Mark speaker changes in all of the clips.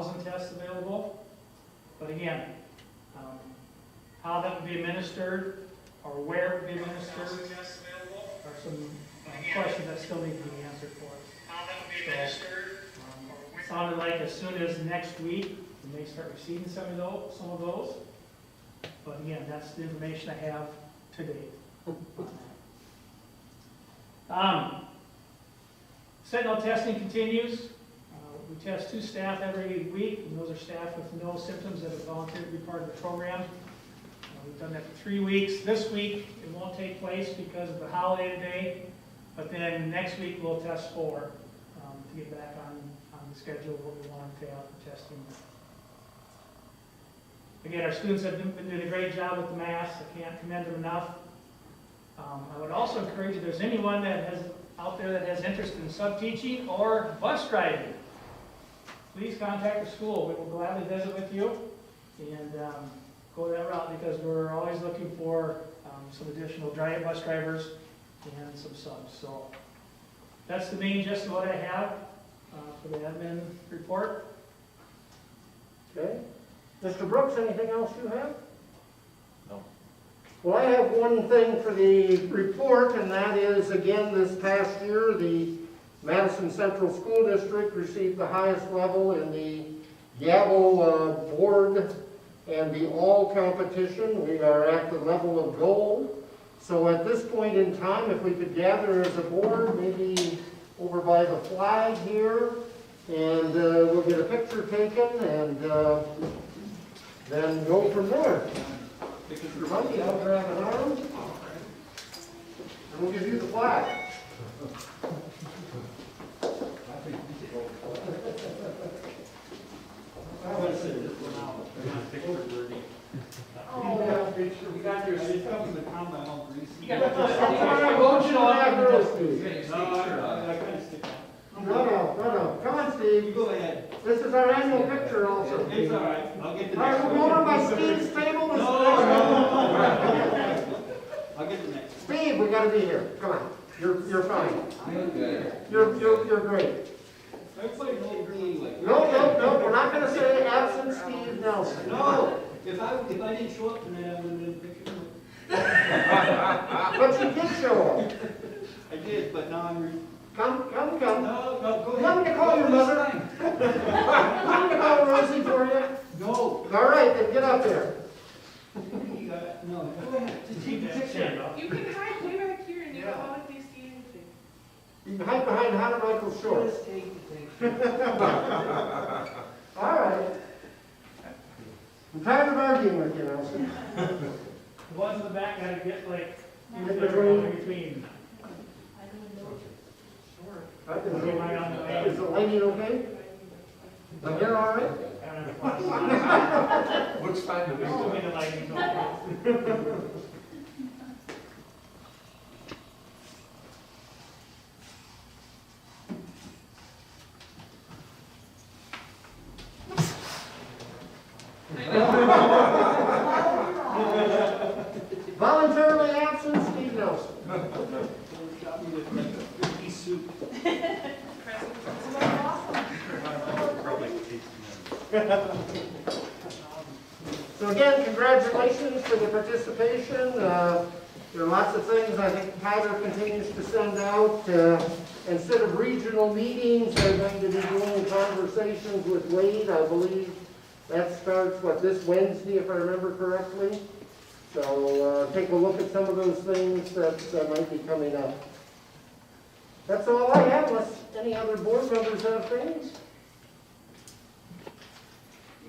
Speaker 1: 1,000 tests available. But again, how that would be administered or where it would be administered are some questions that still need to be answered for us. It sounded like as soon as next week, we may start receiving some of those. But again, that's the information I have to date. Sentinel testing continues. We test 2 staff every week, and those are staff with no symptoms that have volunteered to be part of the program. We've done that for 3 weeks. This week, it won't take place because of the holiday today, but then next week we'll test 4 to get back on the schedule of what we want to have for testing. Again, our students have been doing a great job with the masks. I can't commend them enough. I would also encourage if there's anyone out there that has interest in sub-teaching or bus driving, please contact the school. We will gladly visit with you and go that route because we're always looking for some additional bus drivers and some subs. So that's the main gist of what I have for the admin report.
Speaker 2: Okay. Mr. Brooks, anything else you have?
Speaker 3: No.
Speaker 2: Well, I have one thing for the report, and that is, again, this past year, the Madison Central School District received the highest level in the Gavel board and the all competition. We are at the level of gold. So at this point in time, if we could gather as a board, maybe over by the flag here, and we'll get a picture taken and then go from there. Mr. Monkey, I'll grab an arm, and we'll give you the flag.
Speaker 4: You got your seat up in the comment all greasy.
Speaker 1: You got
Speaker 2: No, come on, Steve.
Speaker 4: You go ahead.
Speaker 2: This is our annual picture also.
Speaker 4: It's all right. I'll get the
Speaker 2: All right,
Speaker 4: next
Speaker 2: we'll go
Speaker 4: one.
Speaker 2: over by Steve's table.
Speaker 4: No. I'll get the next.
Speaker 2: Steve, we gotta be here. Come on. You're fine.
Speaker 4: Okay.
Speaker 2: You're great.
Speaker 4: Everybody knows me anyway.
Speaker 2: No, we're not gonna say absent Steve Nelson.
Speaker 4: No, if I didn't show up tonight, I would have been picking him.
Speaker 2: But you did show up.
Speaker 4: I did, but now I'm.
Speaker 2: Come.
Speaker 4: No, go ahead.
Speaker 2: You want me to call your mother? You want me to call Rosie for you?
Speaker 4: No.
Speaker 2: All right, then get up there.
Speaker 4: You got it. No, go ahead. Just take the picture.
Speaker 5: You can hide way back here and you don't want to see anything.
Speaker 2: You can hide behind Hunter Michael's shorts.
Speaker 4: Just take the picture.
Speaker 2: All right. I'm tired of arguing with you, Nelson.
Speaker 1: The ones in the back gotta get like
Speaker 2: In between.
Speaker 1: in between.
Speaker 2: I can Is the lighting okay? The hair all right?
Speaker 1: I don't know.
Speaker 3: Looks fine to me.
Speaker 1: Still need the lighting, okay.
Speaker 2: Voluntarily absent, Steve Nelson.
Speaker 4: Got me the Ricky soup.
Speaker 2: So again, congratulations for the participation. There are lots of things I think Tyler continues to send out. Instead of regional meetings, they're going to be doing conversations with Wade. I believe that starts, this Wednesday, if I remember correctly. So take a look at some of those things that might be coming up. That's all I have, unless any other board members have things.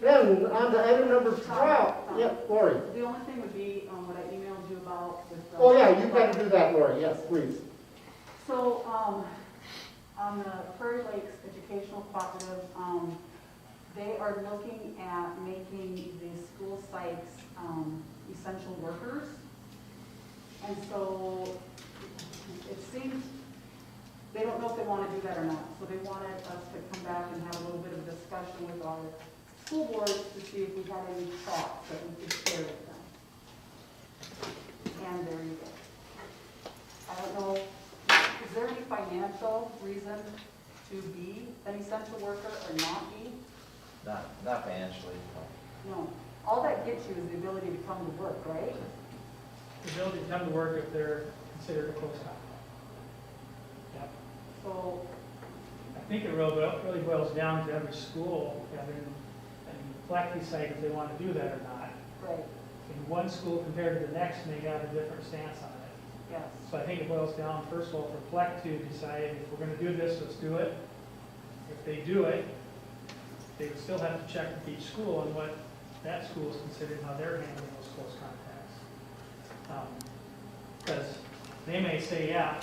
Speaker 2: Then, on to item number 12. Yeah, Lori.
Speaker 5: The only thing would be what I emailed you about with the...
Speaker 2: Oh, yeah, you've got to do that, Lori. Yes, please.
Speaker 5: So, on the Prairie Lakes Educational Cooperative, they are looking at making the school sites essential workers. And so, it seems, they don't know if they want to do that or not. So they wanted us to come back and have a little bit of a discussion with our school boards to see if we had any thoughts that we could share with them. And there you go. I don't know, is there any financial reason to be an essential worker or not be?
Speaker 3: Not financially, no.
Speaker 5: No. All that gets you is the ability to come to work, right?
Speaker 1: The ability to come to work if they're considered a close contact. Yep.
Speaker 5: So,
Speaker 1: I think it really boils down to every school having, and Fleck decide if they want to do that or not.
Speaker 5: right,
Speaker 1: And one school compared to the next may have a different stance on it.
Speaker 5: yes.
Speaker 1: So I think it boils down, first of all, for Fleck to decide if we're gonna do this, let's do it. If they do it, they would still have to check with each school on what that school is considering, how they're handling those close contacts. Because they may say, yeah,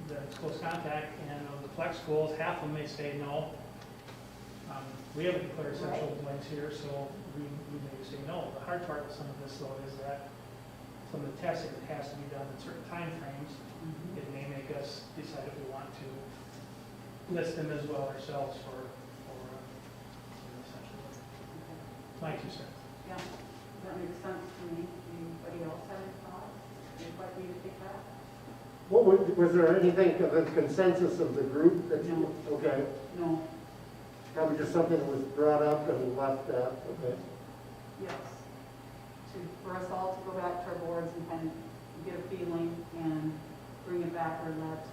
Speaker 1: that it's close contact, and of the Flex schools, half of them may say no. We haven't declared essential employees here, so we may say no. The hard part with some of this though is that some of the testing that has to be done in certain timeframes, it may make us decide if we want to list them as well ourselves for essential. My 2 cents.
Speaker 5: Yeah, that makes sense to me. Anybody else have any thoughts? Would you like me to take that?
Speaker 2: Was there anything of a consensus of the group that you, okay,
Speaker 5: No,
Speaker 2: probably just something that was brought up and left out, okay.
Speaker 5: yes. For us all to go back to our boards and kind of get a feeling and bring it back or let,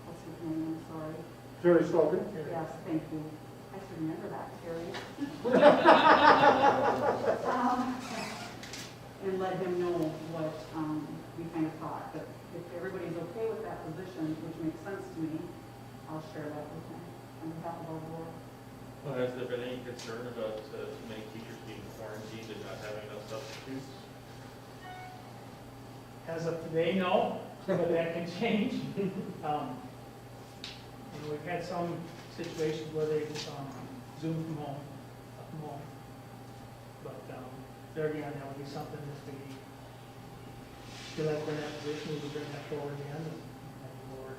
Speaker 5: what's his name, I'm sorry.
Speaker 2: Terry Stolken?
Speaker 5: Yes, thank you. I should remember that, Terry. And let him know what we kind of thought. But if everybody's okay with that position, which makes sense to me, I'll share that with him on behalf of our board.
Speaker 6: Well, has there been any concern about many teachers being quarantined and not having enough substitutes?
Speaker 1: As of today, no, but that can change. We've had some situations where they Zoom from home, but there again, that would be something if we feel like we're in that position, we would bring that forward again and move forward.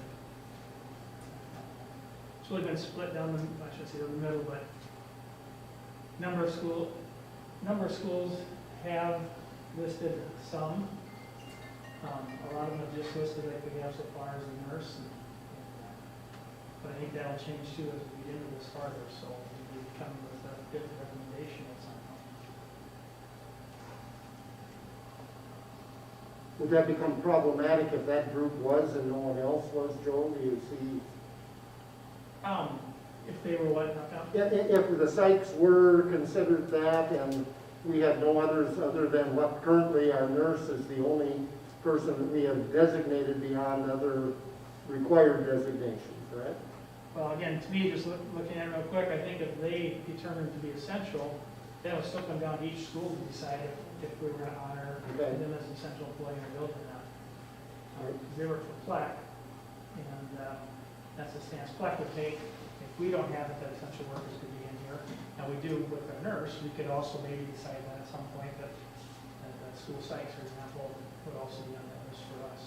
Speaker 1: It's really been split down the, I shouldn't say down the middle, but number of schools have listed some. A lot of them have just listed like we have so far as a nurse. But I think that'll change too as we get into this farther, so we'll be coming with a different recommendation at some point.
Speaker 2: Would that become problematic if that group was and no one else was, Joe? Do you see?
Speaker 1: If they were what, not out?
Speaker 2: If the Sykes were considered that and we had no others other than what currently our nurse is the only person that we have designated beyond other required designations, right?
Speaker 1: Well, again, to me, just looking at it real quick, I think if they determined to be essential, then it would still come down to each school to decide if we were going to honor
Speaker 2: Okay.
Speaker 1: them as an essential employee in our building or not.
Speaker 2: Right.
Speaker 1: Because they work for Fleck, and that's the stance Fleck would take. If we don't have it, that essential workers could be in here. Now, we do with our nurse, we could also maybe decide that at some point that school sites, for example, would also be on that list for us.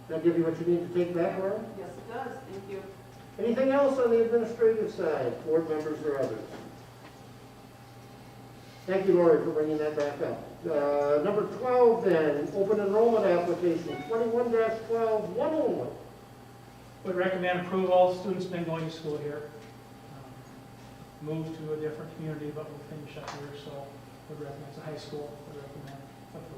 Speaker 2: That give you what you need to take back, Laura?
Speaker 5: Yes, it does. Thank you.
Speaker 2: Anything else on the administrative side, board members or others? Thank you, Lori, for bringing that back up. Number 12 then, open enrollment application, 21-12, one only.
Speaker 1: Would recommend approval. Students been going to school here. Moved to a different community, but we'll finish up here, so would recommend, it's a high school, would recommend approval.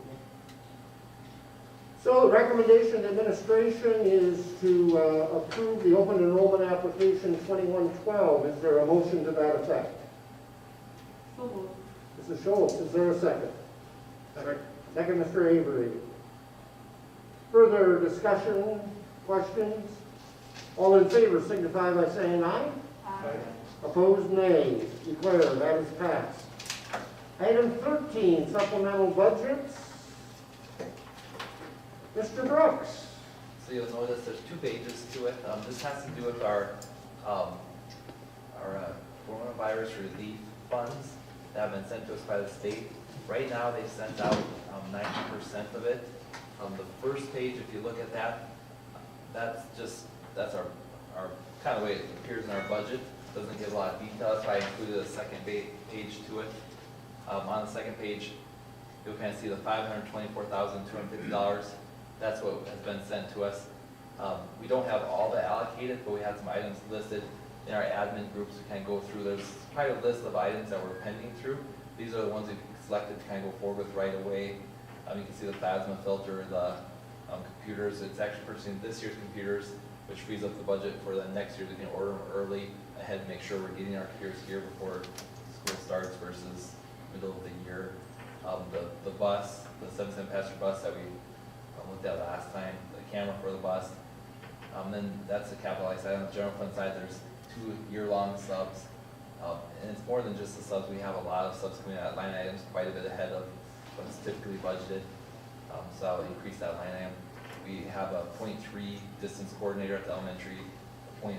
Speaker 2: So the recommendation to administration is to approve the open enrollment application 21-12. Is there a motion to that effect?
Speaker 5: So moved.
Speaker 2: Mrs. Schultz, is there a second? Second, Mr. Avery. Further discussion, questions? All in favor signify by saying aye.
Speaker 5: Aye.
Speaker 2: Opposed, nay. Declare that is passed. Item 13, supplemental budgets. Mr. Brooks.
Speaker 3: So you'll notice there's 2 pages to it. This has to do with our coronavirus relief funds that have been sent to us by the state. Right now, they've sent out 90% of it. The first page, if you look at that, that's our kind of way it appears in our budget. Doesn't give a lot of detail. That's why I included a second page to it. On the second page, you'll kind of see the $524,250. That's what has been sent to us. We don't have all that allocated, but we have some items listed in our admin groups. We kind of go through, there's quite a list of items that we're pending through. These are the ones we've selected to kind of go forward with right away. You can see the plasma filter, the computers. It's actually purchasing this year's computers, which frees up the budget for the next year. We can order them early ahead, make sure we're getting our computers here before school starts versus middle of the year. The bus, the 7-cent passenger bus that we looked at last time, the camera for the bus. Then that's the capitalized item. On the general fund side, there's 2 year-long subs. And it's more than just the subs. We have a lot of subs coming out, line items quite a bit ahead of what's typically budgeted. So I'll increase that line item. We have a .3 distance coordinator at the elementary, a .5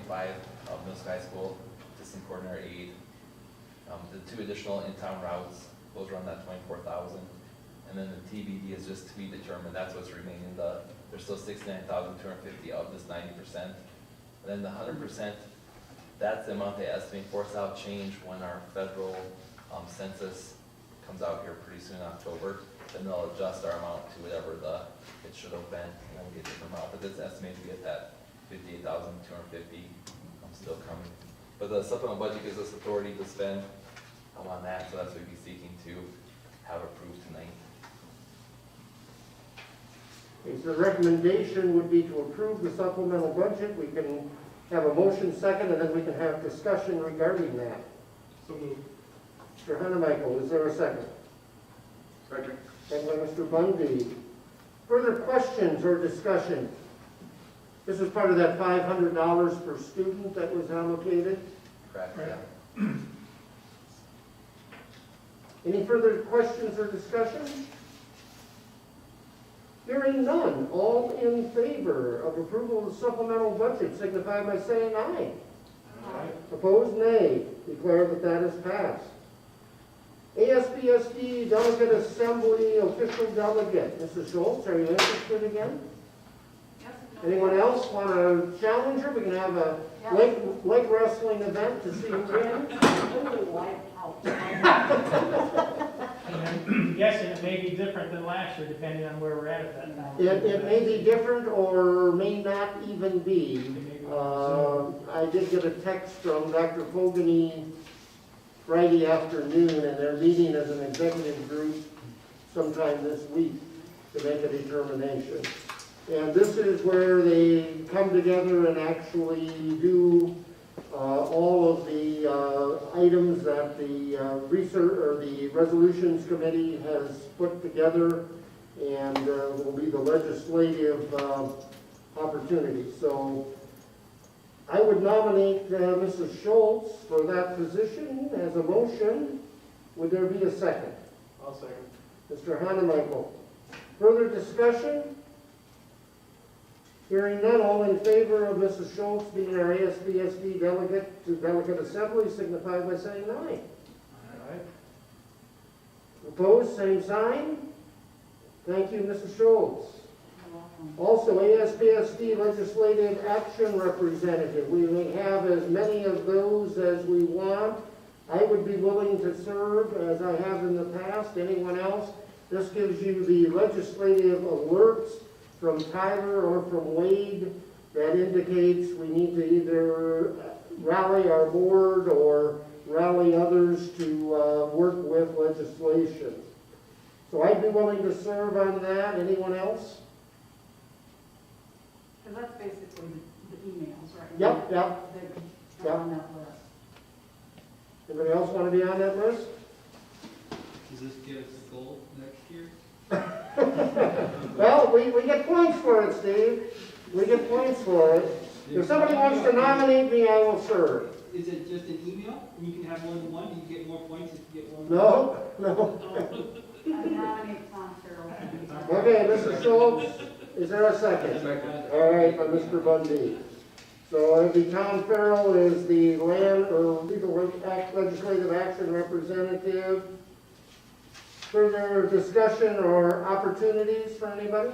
Speaker 3: middle school, high school, distance coordinator aide. The 2 additional in-town routes, those are on that 24,000. And then the TBD is just to be determined. That's what's remaining. There's still 69,250 of this 90%. And then the 100%, that's the amount they estimate for us. That'll change when our federal census comes out here pretty soon in October. Then they'll adjust our amount to whatever it should have been, and then we'll get a different amount. But it's estimated to get that 58,250 still coming. But the supplemental budget gives us authority to spend on that, so that's what we'd be seeking to have approved tonight.
Speaker 2: Okay, so the recommendation would be to approve the supplemental budget. We can have a motion second, and then we can have discussion regarding that.
Speaker 6: So moved.
Speaker 2: Mr. Hannemichael, is there a second?
Speaker 6: Second.
Speaker 2: Second by Mr. Bundy. Further questions or discussion? This is part of that $500 per student that was allocated.
Speaker 3: Correct,
Speaker 1: Right.
Speaker 3: yeah.
Speaker 2: Any further questions or discussion? Hearing none, all in favor of approval of the supplemental budget signify by saying aye.
Speaker 1: Aye.
Speaker 2: Opposed, nay. Declare that that is passed. ASBSD Delegate Assembly Official Delegate. Mrs. Schultz, are you interested again?
Speaker 5: Yes.
Speaker 2: Anyone else want to challenge her? We can have a leg wrestling event to see who wins.
Speaker 1: Yes, and it may be different than last year, depending on where we're at that time.
Speaker 2: It may be different or may not even be. I did get a text from Dr. Fogarty Friday afternoon, and they're meeting as an executive group sometime this week to make a determination. And this is where they come together and actually do all of the items that the research or the resolutions committee has put together, and will be the legislative opportunity. So I would nominate Mrs. Schultz for that position as a motion. Would there be a second?
Speaker 6: I'll second.
Speaker 2: Mr. Hannemichael. Further discussion? Hearing none, all in favor of Mrs. Schultz being our ASBSD delegate to Delegate Assembly signify by saying aye.
Speaker 1: Aye.
Speaker 2: Opposed, same sign. Thank you, Mrs. Schultz. Also, ASBSD Legislative Action Representative. We may have as many of those as we want. I would be willing to serve as I have in the past. Anyone else? This gives you the legislative alerts from Tyler or from Wade that indicates we need to either rally our board or rally others to work with legislation. So I'd be willing to serve on that. Anyone else?
Speaker 5: Because that's basically the emails, right?
Speaker 2: Yep.
Speaker 5: They're on that list.
Speaker 2: Anybody else want to be on that list?
Speaker 4: Does this give us a goal next year?
Speaker 2: Well, we get points for it, Steve. We get points for it. If somebody wants to nominate me, I will serve.
Speaker 4: Is it just an email? And you can have more than one? You can get more points if you get one?
Speaker 2: No.
Speaker 5: I nominate Tom Farrell.
Speaker 2: Okay, Mr. Schultz, is there a second? All right, by Mr. Bundy. So it'll be Tom Farrell is the land or legal legislative action representative. Further discussion or opportunities for anybody?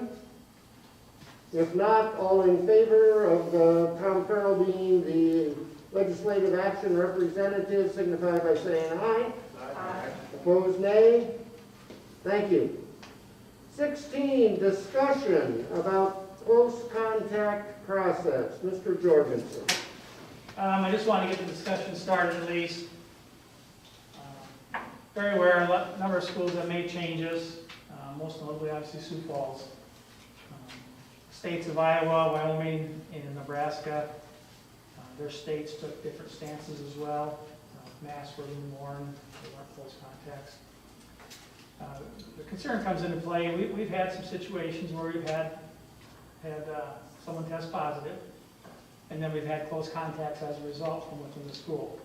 Speaker 2: If not, all in favor of Tom Farrell being the legislative action representative signify by saying aye.
Speaker 5: Aye.
Speaker 2: Opposed, nay. Thank you. 16, discussion about close contact process. Mr. Jorgensen.
Speaker 1: I just want to get the discussion started at least. Very aware, a number of schools have made changes, most notably obviously Sioux Falls. States of Iowa, Wyoming, and Nebraska, their states took different stances as well. Masks were being worn, they weren't close contacts. The concern comes into play, we've had some situations where we've had someone test positive, and then we've had close contacts as a result from within the school.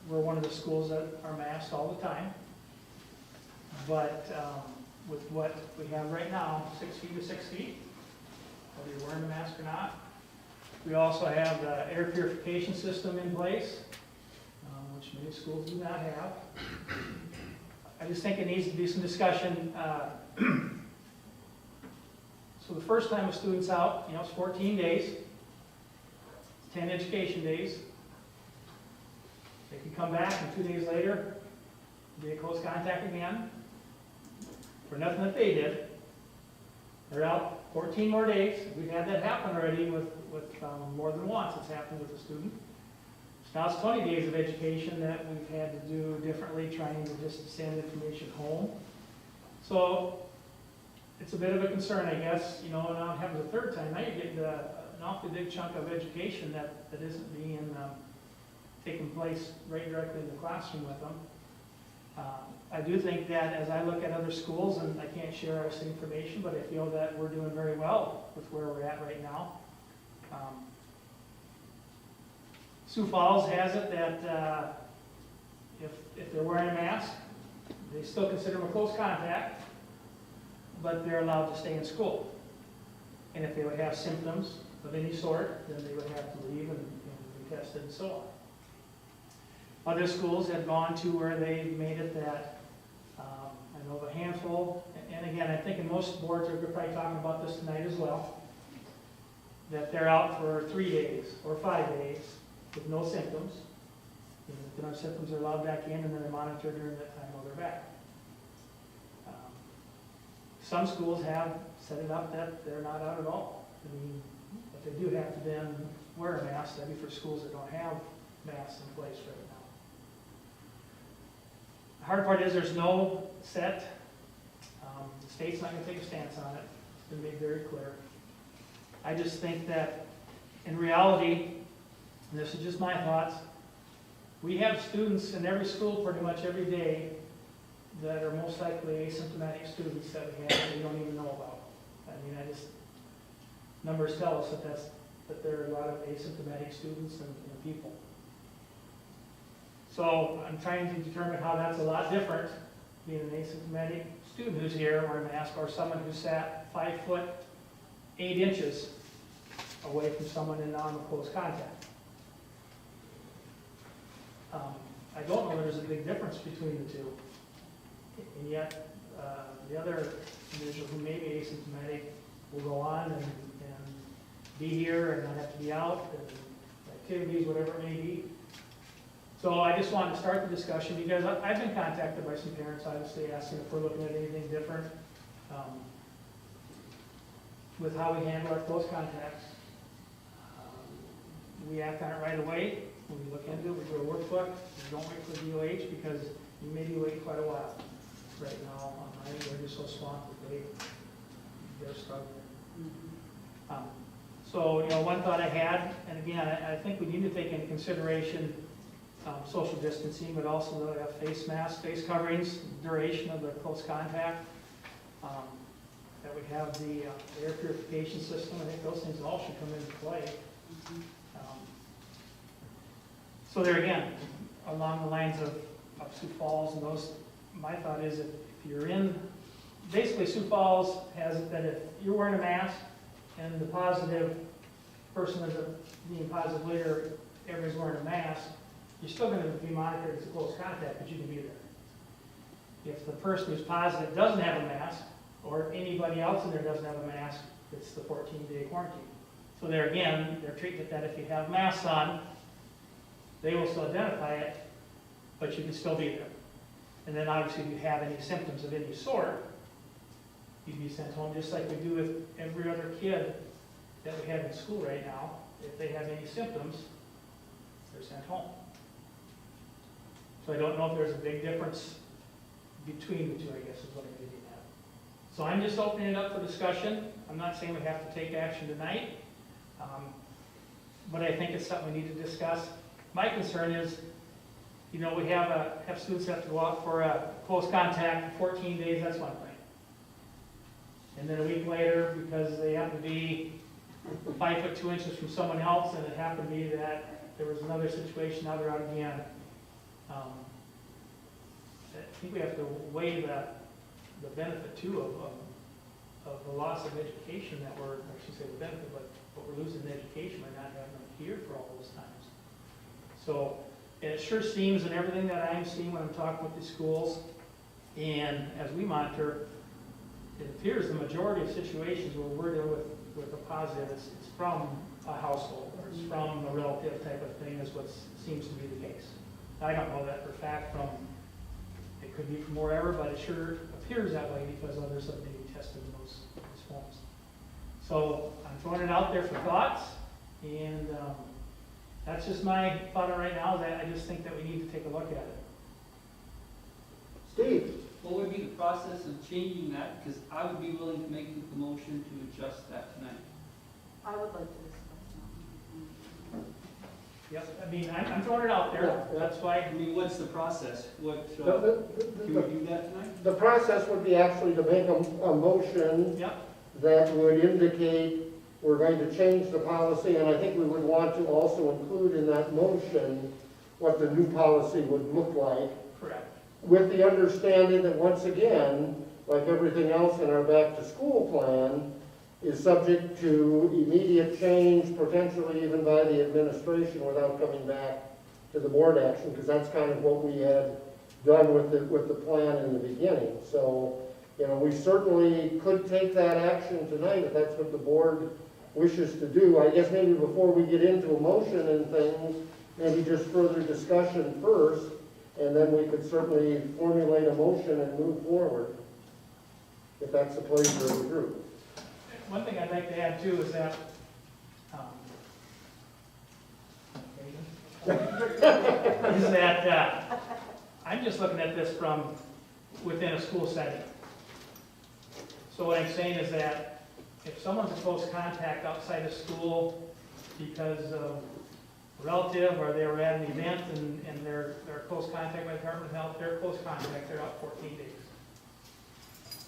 Speaker 1: We're one of the schools that are masked all the time, but with what we have right now, 6 feet to 6 feet, whether you're wearing a mask or not. We also have the air purification system in place, which many schools do not have. I just think it needs to be some discussion. So the first time a student's out, it's 14 days, 10 education days. They can come back and 2 days later, be a close contact again, for nothing that they did. They're out 14 more days. We've had that happen already with more than once. It's happened with a student. So now it's 20 days of education that we've had to do differently, trying to just send information home. So it's a bit of a concern, I guess, now it happens a third time. Now you're getting an awfully big chunk of education that isn't being taking place right directly in the classroom with them. I do think that as I look at other schools, and I can't share our information, but I feel that we're doing very well with where we're at right now. Sioux Falls has it that if they're wearing a mask, they still consider them a close contact, but they're allowed to stay in school. And if they would have symptoms of any sort, then they would have to leave and be tested and so on. Other schools have gone to where they've made it that, I know of a handful, and again, I think in most boards are probably talking about this tonight as well, that they're out for 3 days or 5 days with no symptoms. If there are symptoms, they're allowed back in, and then they're monitored during that time while they're back. Some schools have set it up that they're not out at all. But they do have to then wear a mask. That'd be for schools that don't have masks in place right now. The hard part is there's no set. The state's not going to take a stance on it. It's been made very clear. I just think that in reality, and this is just my thoughts, we have students in every school pretty much every day that are most likely asymptomatic students that we have that we don't even know about. Numbers tell us that there are a lot of asymptomatic students and people. So I'm trying to determine how that's a lot different, being an asymptomatic student who's here wearing a mask, or someone who sat 5 foot 8 inches away from someone in non-close contact. I don't know there's a big difference between the two. And yet, the other individual who may be asymptomatic will go on and be here and not have to be out, and activities, whatever it may be. So I just wanted to start the discussion because I've been contacted by some parents, obviously, asking if we're looking at anything different with how we handle our close contacts. We act on it right away. When we look into it, we do a workbook. We don't wait for DOH because you may be waiting quite a while. Right now, they're just so swamped that they're struggling. So, one thought I had, and again, I think we need to take into consideration social distancing, but also have face masks, face coverings, duration of the close contact, that we have the air purification system. I think those things all should come into play. So there again, along the lines of Sioux Falls and those, my thought is if you're in, basically Sioux Falls has it that if you're wearing a mask and the positive person is being positive later, everybody's wearing a mask, you're still going to be monitored as a close contact, but you can be there. If the person who's positive doesn't have a mask, or anybody else in there doesn't have a mask, it's the 14-day quarantine. So there again, they're treating it that if you have masks on, they will still identify it, but you can still be there. And then obviously if you have any symptoms of any sort, you can be sent home, just like we do with every other kid that we have in school right now. If they have any symptoms, they're sent home. So I don't know if there's a big difference between the two, I guess is what I'm getting at. So I'm just opening it up for discussion. I'm not saying we have to take action tonight, but I think it's something we need to discuss. My concern is, you know, we have students have to go out for a close contact for 14 days, that's one thing. And then a week later, because they happen to be 5 foot 2 inches from someone else, and it happened to be that there was another situation, now they're out again. I think we have to weigh the benefit too of the loss of education that we're, I should say the benefit, but we're losing in education by not having them here for all those times. So it sure seems, in everything that I'm seeing when I'm talking with the schools, and as we monitor, it appears the majority of situations where we're dealing with a positive, it's from a household, or it's from a relative type of thing, is what seems to be the case. I don't know that for a fact from, it could be from wherever, but it sure appears that way because others have maybe tested in those homes. So I'm throwing it out there for thoughts, and that's just my thought on right now, that I just think that we need to take a look at it.
Speaker 2: Steve?
Speaker 4: What would be the process of changing that? Because I would be willing to make the motion to adjust that tonight.
Speaker 5: I would like to discuss
Speaker 1: Yep, I mean, I'm throwing it out there,
Speaker 2: Yeah.
Speaker 1: that's why.
Speaker 4: I mean, what's the process? What,
Speaker 2: The-
Speaker 4: can we do that tonight?
Speaker 2: The process would be actually to make a motion
Speaker 1: Yep,
Speaker 2: that would indicate we're going to change the policy, and I think we would want to also include in that motion what the new policy would look like,
Speaker 1: correct.
Speaker 2: with the understanding that, once again, like everything else in our back-to-school plan, is subject to immediate change, potentially even by the administration, without coming back to the board action, because that's kind of what we had done with the plan in the beginning. So, you know, we certainly could take that action tonight if that's what the board wishes to do. I guess maybe before we get into a motion and things, maybe just further discussion first, and then we could certainly formulate a motion and move forward, if that's the pleasure of the group.
Speaker 1: One thing I'd like to add too is that, I'm just looking at this from within a school setting. So what I'm saying is that if someone's a close contact outside of school because of a relative, or they were at an event and they're close contact with the Department of Health, they're close contact, they're out 14 days.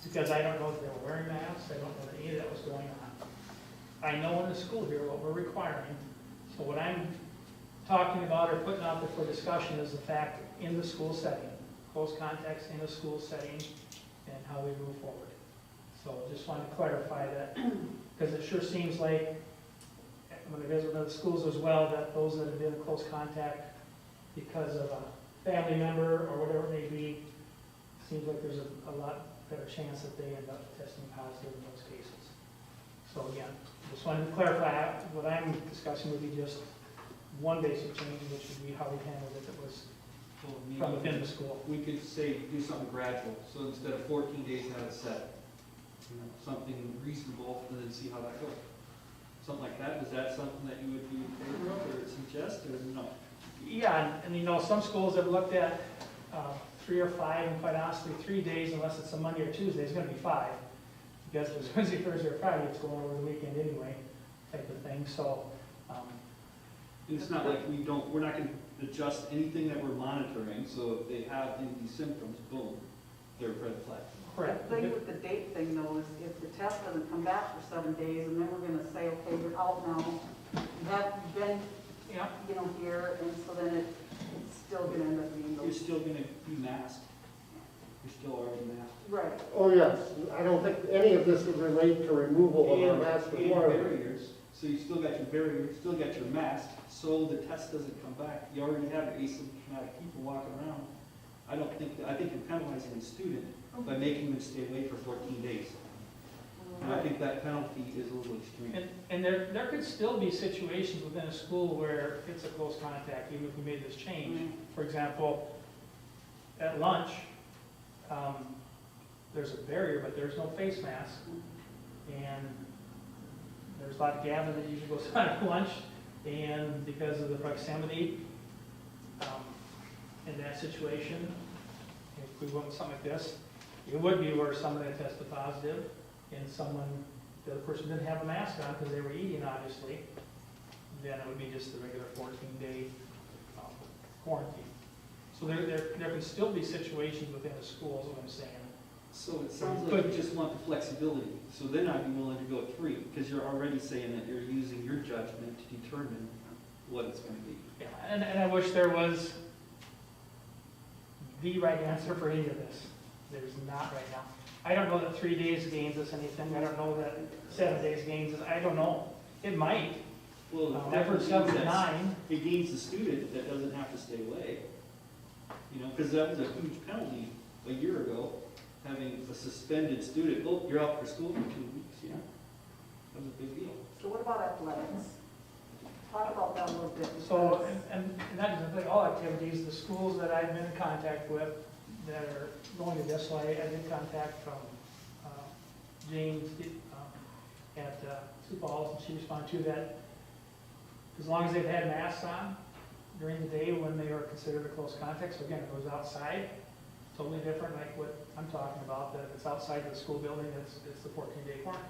Speaker 1: Because I don't know if they were wearing masks, I don't know that any of that was going on. I know in the school here what we're requiring, so what I'm talking about or putting out there for discussion is the fact in the school setting, close contacts in a school setting, and how we move forward. So just wanted to clarify that, because it sure seems like, when I visit other schools as well, that those that have been in close contact because of a family member or whatever it may be, seems like there's a lot better chance that they end up testing positive in those cases. So again, just wanted to clarify, what I'm discussing would be just one basic change, which would be how we handled it, that was
Speaker 4: Well,
Speaker 1: from
Speaker 4: maybe
Speaker 1: within the school.
Speaker 4: we could say, do something gradual. So instead of 14 days, have it set. You know, something reasonable, and then see how that goes. Something like that. Is that something that you would be in favor of, or suggest, or no?
Speaker 1: Yeah, and you know, some schools have looked at 3 or 5, and quite honestly, 3 days, unless it's a Monday or Tuesday, is gonna be 5. Because if it's Wednesday, Thursday, or Friday, it's going over the weekend anyway, type of thing, so.
Speaker 4: And it's not like we're not gonna adjust anything that we're monitoring, so if they have these symptoms, boom, they're red flag.
Speaker 1: Correct.
Speaker 5: The thing with the date thing though is if the test doesn't come back for 7 days and then we're gonna say, okay, you're out now, you haven't been,
Speaker 1: Yeah,
Speaker 5: you know, here, and so then it's still gonna end up being
Speaker 4: You're
Speaker 5: those.
Speaker 4: still gonna be masked. You're still already masked.
Speaker 5: Right.
Speaker 2: Oh, yes, I don't think any of this would relate to removal of our mask
Speaker 4: And
Speaker 2: requirement.
Speaker 4: barriers, so you still got your barrier, you still got your mask, so the test doesn't come back. You already have asymptomatic people walking around. I think you're penalizing the student by making them stay away for 14 days. And I think that penalty is a little extreme.
Speaker 1: and there could still be situations within a school where it's a close contact, even if we made this change. For example, at lunch, there's a barrier, but there's no face mask. And there's a lot of gathering that usually goes on at lunch, and because of the proximity, in that situation, if we went with something like this, it would be where someone had tested positive, and the other person didn't have a mask on because they were eating, obviously, then it would be just the regular 14-day quarantine. So there can still be situations within the schools, what I'm saying.
Speaker 4: So it sounds like you just want the flexibility, so then I'd be willing to go 3, because you're already saying that you're using your judgment to determine what it's gonna be.
Speaker 1: Yeah, and I wish there was the right answer for any of this. There's not right now. I don't know that 3 days gains us anything. I don't know that 7 days gains us, I don't know. It might.
Speaker 4: Well,
Speaker 1: I've heard 7 to 9.
Speaker 4: it gains the student that doesn't have to stay away. You know, because that was a huge penalty a year ago, having a suspended student, oh, you're out for school for 2 weeks, yeah? That was a big deal.
Speaker 5: So what about athletics? Talk about that a little bit.
Speaker 1: So, and not just like all activities, the schools that I've been in contact with that are going to this way, I did contact from James at Sioux Falls, and she responded to that. As long as they've had masks on during the day when they are considered a close contact, so again, if it was outside, totally different, like what I'm talking about, that if it's outside the school building, it's the 14-day quarantine.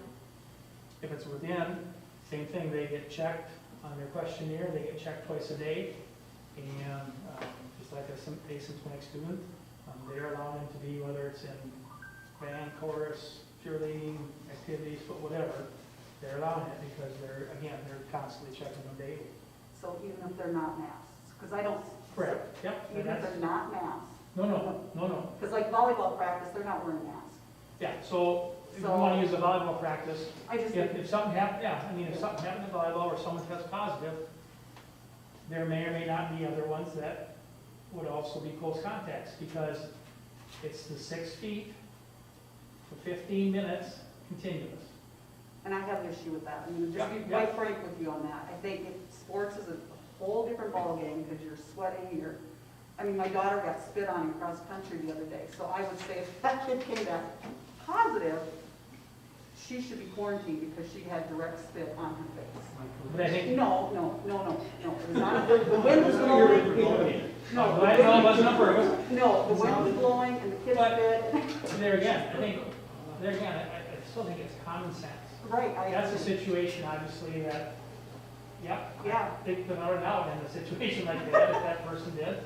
Speaker 1: If it's within, same thing, they get checked on their questionnaire, they get checked twice a day, and just like an asymptomatic student, they're allowed them to be, whether it's in band, chorus, cheerleading, activities, but whatever, they're allowing it because they're constantly checking them daily.
Speaker 5: So even if they're not masks, because I don't.
Speaker 1: Correct, yep.
Speaker 5: Even if they're not masks.
Speaker 1: No.
Speaker 5: Because like volleyball practice, they're not wearing masks.
Speaker 1: Yeah, so if you want to use a volleyball practice,
Speaker 5: I just,
Speaker 1: if something happens, if something happened in volleyball or someone tests positive, there may or may not be other ones that would also be close contacts because it's the 6 feet for 15 minutes continuous.
Speaker 5: and I have an issue with that. I mean, just be
Speaker 1: Yeah,
Speaker 5: quite frank with you on that. I think sports is a whole different ballgame because you're sweating, I mean, my daughter got spit on in cross country the other day, so I would say if that kid came back positive, she should be quarantined because she had direct spit on her face.
Speaker 1: But I think,
Speaker 5: No, it was not, the wind was blowing. No,
Speaker 1: I don't know, it wasn't on purpose.
Speaker 5: No, the wind was blowing and the kid
Speaker 1: But-
Speaker 5: spit.
Speaker 1: There again, I still think it's common sense.
Speaker 5: Right, I
Speaker 1: That's a
Speaker 5: agree.
Speaker 1: situation, obviously, that, yep.
Speaker 5: Yeah.
Speaker 1: They could without a doubt in a situation like that, if that person did.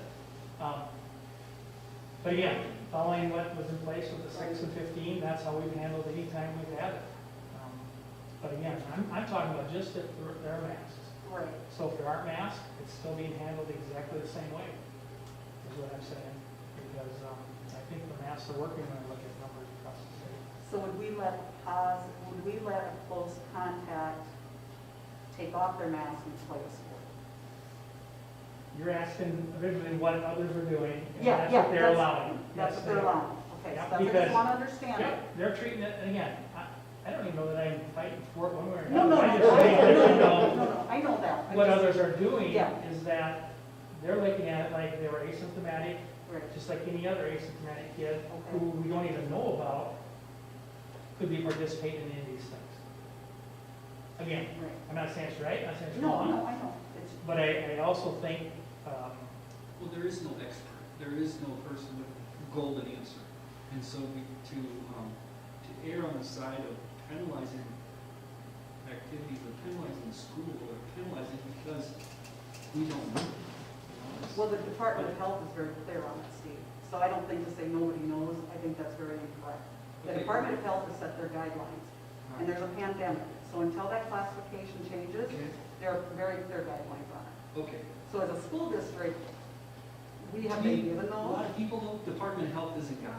Speaker 1: But again, following what was in place with the 6 and 15, that's how we've handled any time we've had it. But again, I'm talking about just if there are masks.
Speaker 5: Right.
Speaker 1: So if there aren't masks, it's still being handled exactly the same way, is what I'm saying. Because I think the masks are working when I look at numbers across the state.
Speaker 5: So would we let a close contact take off their mask and play a sport?
Speaker 1: You're asking originally what others are doing, and
Speaker 5: Yeah,
Speaker 1: that's what they're allowing.
Speaker 5: That's
Speaker 1: Yes,
Speaker 5: what they're
Speaker 1: they are.
Speaker 5: allowing. Okay,
Speaker 1: Yeah,
Speaker 5: so that's, I
Speaker 1: because-
Speaker 5: just want to understand it.
Speaker 1: Yep, they're treating it, and again, I don't even know that I'm fighting for it one way or
Speaker 5: No,
Speaker 1: another.
Speaker 5: no,
Speaker 1: I
Speaker 5: no,
Speaker 1: just think that, you
Speaker 5: no,
Speaker 1: know,
Speaker 5: I know that. I
Speaker 1: what
Speaker 5: just-
Speaker 1: others are doing
Speaker 5: Yeah.
Speaker 1: is that they're looking at it like they were asymptomatic,
Speaker 5: Right.
Speaker 1: just like any other asymptomatic kid
Speaker 5: Okay.
Speaker 1: who we don't even know about could be participating in any of these things. Again,
Speaker 5: Right.
Speaker 1: I'm not saying it's right, I'm not saying it's
Speaker 5: No,
Speaker 1: wrong,
Speaker 5: no, I know. It's,
Speaker 1: but I also think,
Speaker 4: Well, there is no expert, there is no person with a golden answer. And so to err on the side of penalizing activities or penalizing school or penalizing because we don't know.
Speaker 5: well, the Department of Health is very clear on that, Steve. So I don't think to say nobody knows, I think that's very incorrect. The
Speaker 4: Okay.
Speaker 5: Department of Health has set their guidelines, and there's a pandemic. So until that classification changes,
Speaker 4: Okay.
Speaker 5: there are very clear guidelines on it.
Speaker 4: Okay.
Speaker 5: So as a school district, we have
Speaker 4: To me,
Speaker 5: been given
Speaker 4: A lot
Speaker 5: those.
Speaker 4: of people know Department of Health isn't God.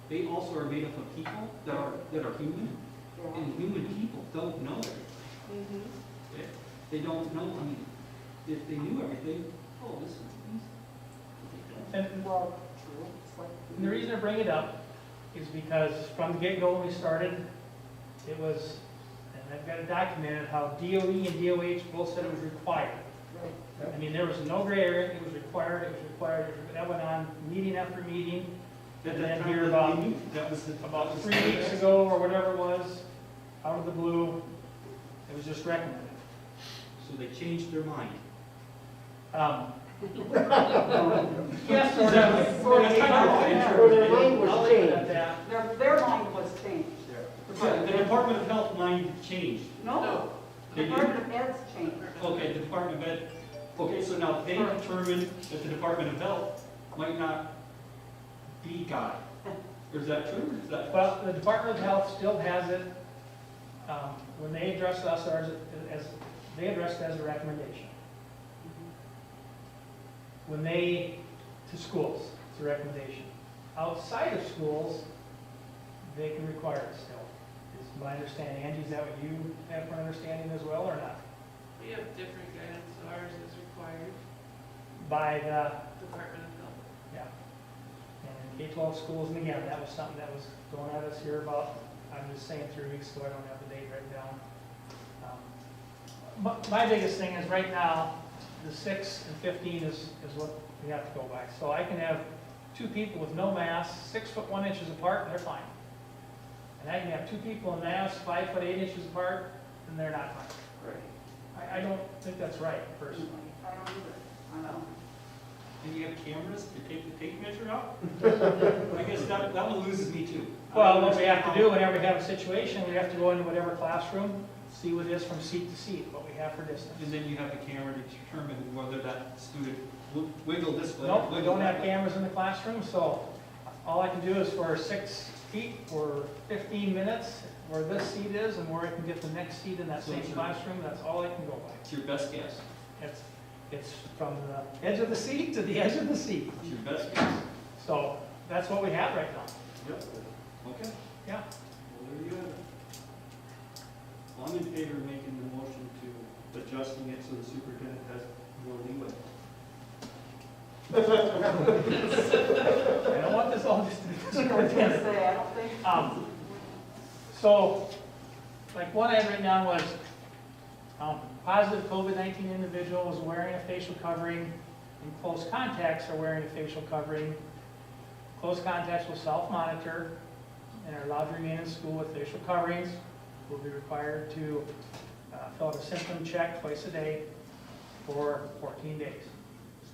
Speaker 4: They also are made up of people that are human,
Speaker 5: Yeah.
Speaker 4: and human people don't know everything.
Speaker 5: Mhm.
Speaker 4: They don't know, I mean, if they knew everything, oh, this is easy.
Speaker 1: and
Speaker 5: Well, true. It's like-
Speaker 1: And the reason I bring it up is because from the get-go when we started, it was, and I've got it documented, how DOE and DOH both said it was required.
Speaker 5: Right.
Speaker 1: I mean, there was no gray area, it was required, that went on meeting after meeting.
Speaker 4: At
Speaker 1: And
Speaker 4: that
Speaker 1: then
Speaker 4: time,
Speaker 1: here
Speaker 4: they
Speaker 1: about,
Speaker 4: knew. That was
Speaker 1: about 3 weeks ago or whatever it was, out of the blue, it was just recommended.
Speaker 4: So they changed their mind.
Speaker 1: Yes, or no.
Speaker 2: Or their mind was
Speaker 1: I'll leave it at
Speaker 2: changed.
Speaker 1: that.
Speaker 5: Their mind was changed.
Speaker 4: The Department of Health mind changed.
Speaker 5: No,
Speaker 4: They did?
Speaker 5: Department of Ed's changed.
Speaker 4: Okay, the Department of Ed, okay, so now they determined that the Department of Health might not be God. Or is that true, or is that?
Speaker 1: Well, the Department of Health still has it, when they address us they address it as a recommendation. When they, to schools, it's a recommendation. Outside of schools, they can require it still. Is my understanding. Angie, is that what you have for understanding as well, or not?
Speaker 7: We have different guidance, so ours is required,
Speaker 1: By the,
Speaker 7: Department of Health.
Speaker 1: yeah. And in K-12 schools, and again, that was something that was thrown at us here about, I'm just saying 3 weeks ago, I don't have the date written down. My biggest thing is right now, the 6 and 15 is what we have to go by. So I can have 2 people with no masks, 6 foot 1 inches apart, and they're fine. And I can have 2 people in masks, 5 foot 8 inches apart, and they're not fine.
Speaker 4: Right.
Speaker 1: I don't think that's right, personally.
Speaker 5: I don't either. I know.
Speaker 4: And you have cameras to take the tape measure out? I guess that one loses me too.
Speaker 1: Well, what we have to do whenever we have a situation, we have to go into whatever classroom, see what it is from seat to seat, what we have for distance.
Speaker 4: And then you have the camera to determine whether that student will wiggle this way.
Speaker 1: Nope, we
Speaker 4: wiggle
Speaker 1: don't
Speaker 4: that
Speaker 1: have
Speaker 4: way.
Speaker 1: cameras in the classroom, so all I can do is for 6 feet for 15 minutes, where this seat is and where I can get the next seat in that
Speaker 4: So
Speaker 1: same
Speaker 4: it's your-
Speaker 1: classroom, that's all I can go by.
Speaker 4: It's your best guess.
Speaker 1: It's from the edge of the seat to the edge of the seat.
Speaker 4: It's your best guess.
Speaker 1: So that's what we have right now.
Speaker 4: Yep. Okay.
Speaker 1: Yeah.
Speaker 4: Well, there you have it. Well, I'm in favor of making the motion to adjusting it so the superintendent has more leeway.
Speaker 1: I don't want this all just to be
Speaker 5: I was gonna
Speaker 1: superintendent.
Speaker 5: say, I don't think.
Speaker 1: So, like what I had written down was, positive COVID-19 individual is wearing a facial covering, and close contacts are wearing a facial covering. Close contacts will self-monitor and are allowed to remain in school with facial coverings. Will be required to fill out a symptom check twice a day for 14 days.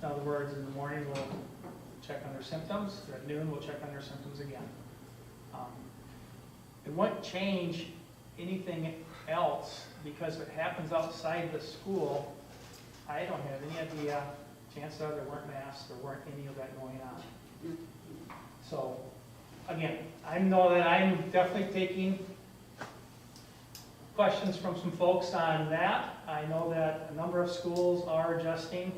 Speaker 1: So in other words, in the morning, we'll check on their symptoms. At noon, we'll check on their symptoms again. It won't change anything else, because if it happens outside the school, I don't have any idea. Chances are there weren't masks, there weren't any of that going on. So, again, I know that I'm definitely taking questions from some folks on that. I know that a number of schools are adjusting.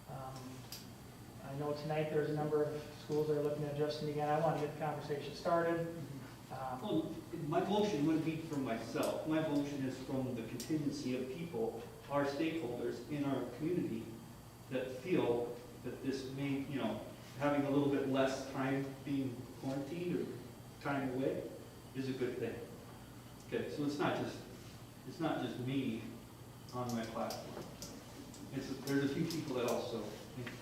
Speaker 1: I know tonight there's a number of schools that are looking at adjusting again. I want to get the conversation started.
Speaker 4: Well, my motion wouldn't be from myself. My motion is from the contingency of people, our stakeholders in our community that feel that this may, having a little bit less time being quarantined or time away is a good thing. Okay, so it's not just me on my platform. There's a few people that also think that.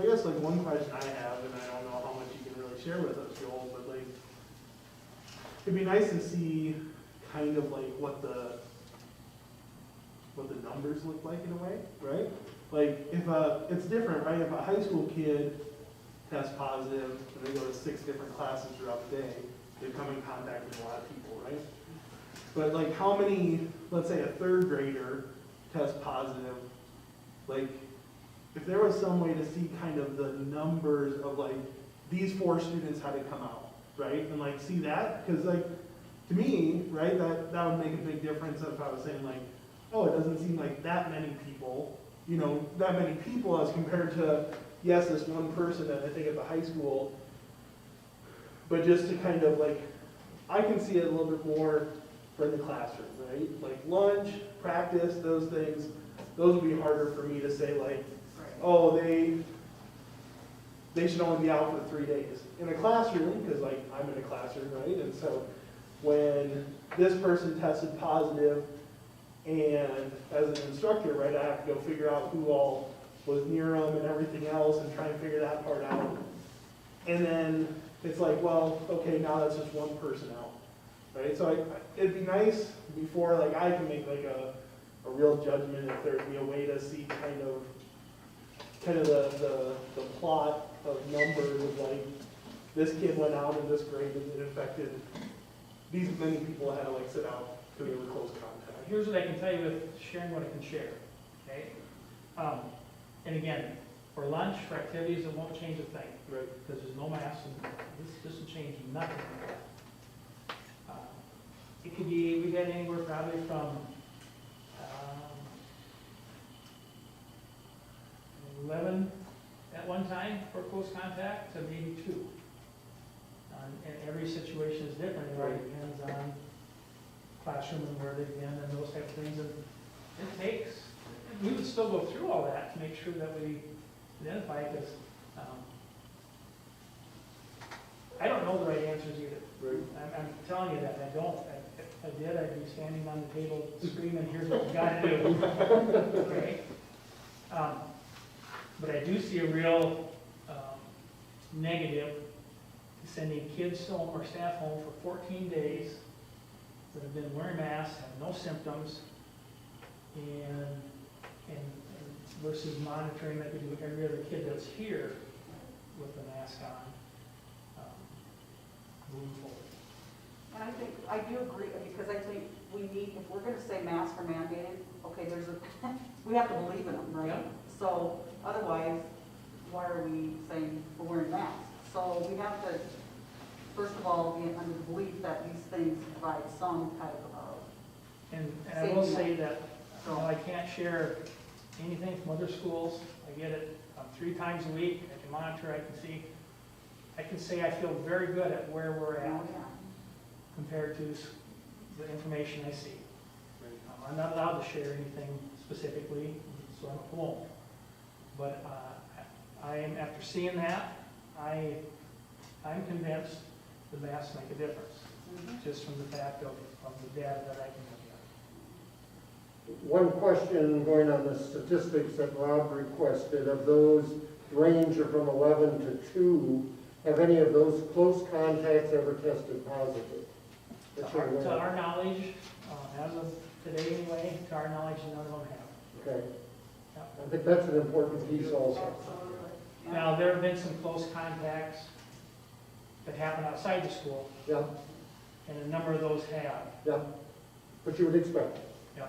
Speaker 8: I guess like one question I have, and I don't know how much you can really share with us, Joel, but like, it'd be nice to see kind of like what the numbers look like in a way, right? Like if it's different, right? If a high school kid tests positive and they go to 6 different classes throughout the day, they come in contact with a lot of people, right? But like how many, let's say a 3rd grader tests positive, like if there was some way to see kind of the numbers of like these 4 students had to come out, right? And like see that, because like to me, right, that would make a big difference if I was saying like, oh, it doesn't seem like that many people, that many people as compared to, yes, this one person at I think at the high school, but just to kind of like, I can see it a little bit more for the classroom, right? Like lunch, practice, those things, those would be harder for me to say like, oh, they should only be out for 3 days. In a classroom, because like I'm in a classroom, right? And so when this person tested positive, and as an instructor, right, I have to go figure out who all was near them and everything else and try and figure that part out. And then it's like, well, okay, now that's just one person out, right? So it'd be nice before, like, I can make like a real judgment if there'd be a way to see kind of the plot of numbers of like, this kid went out in this grade and it affected these many people had to like sit out because they were close contact.
Speaker 1: Here's what I can tell you with sharing what I can share, okay? And again, for lunch, for activities, it won't change a thing,
Speaker 8: Right.
Speaker 1: because there's no mass, and this will change nothing. It could be, we had anywhere probably from 11 at one time for close contact to maybe 2. And every situation is different, it all depends on classroom and where they've been and those type of things. And it takes, we would still go through all that to make sure that we identify, because I don't know the right answers either.
Speaker 8: Right.
Speaker 1: I'm telling you that, I don't. If I did, I'd be standing on the table screaming, here's what we gotta do. Okay? But I do see a real negative to sending kids home or staff home for 14 days that have been wearing masks, have no symptoms, and versus monitoring like we do every other kid that's here with the mask on, moving forward.
Speaker 5: And I think, I do agree, because I think we need, if we're gonna say masks are mandated, okay, we have to believe in them, right?
Speaker 1: Yeah.
Speaker 5: So otherwise, why are we saying we're wearing masks? So we have to, first of all, be under the belief that these things provide some type of,
Speaker 1: And I will say that, you know, I can't share anything from other schools. I get it 3 times a week. I can monitor, I can say I feel very good at where we're
Speaker 5: oh,
Speaker 1: at
Speaker 5: yeah.
Speaker 1: compared to the information I see. I'm not allowed to share anything specifically, so I won't. But I am, after seeing that, I'm convinced the masks make a difference, just from the fact of the data that I can look at.
Speaker 2: One question going on the statistics that Rob requested, of those range are from 11 to 2, have any of those close contacts ever tested positive?
Speaker 1: To our knowledge, as of today anyway, to our knowledge, none of them have.
Speaker 2: Okay.
Speaker 1: Yeah.
Speaker 2: I think that's an important piece also.
Speaker 5: Absolutely. Yeah.
Speaker 1: Now, there have been some close contacts that happen outside the school,
Speaker 2: Yeah,
Speaker 1: and a number of those have.
Speaker 2: yeah. But you would expect.
Speaker 1: Yeah.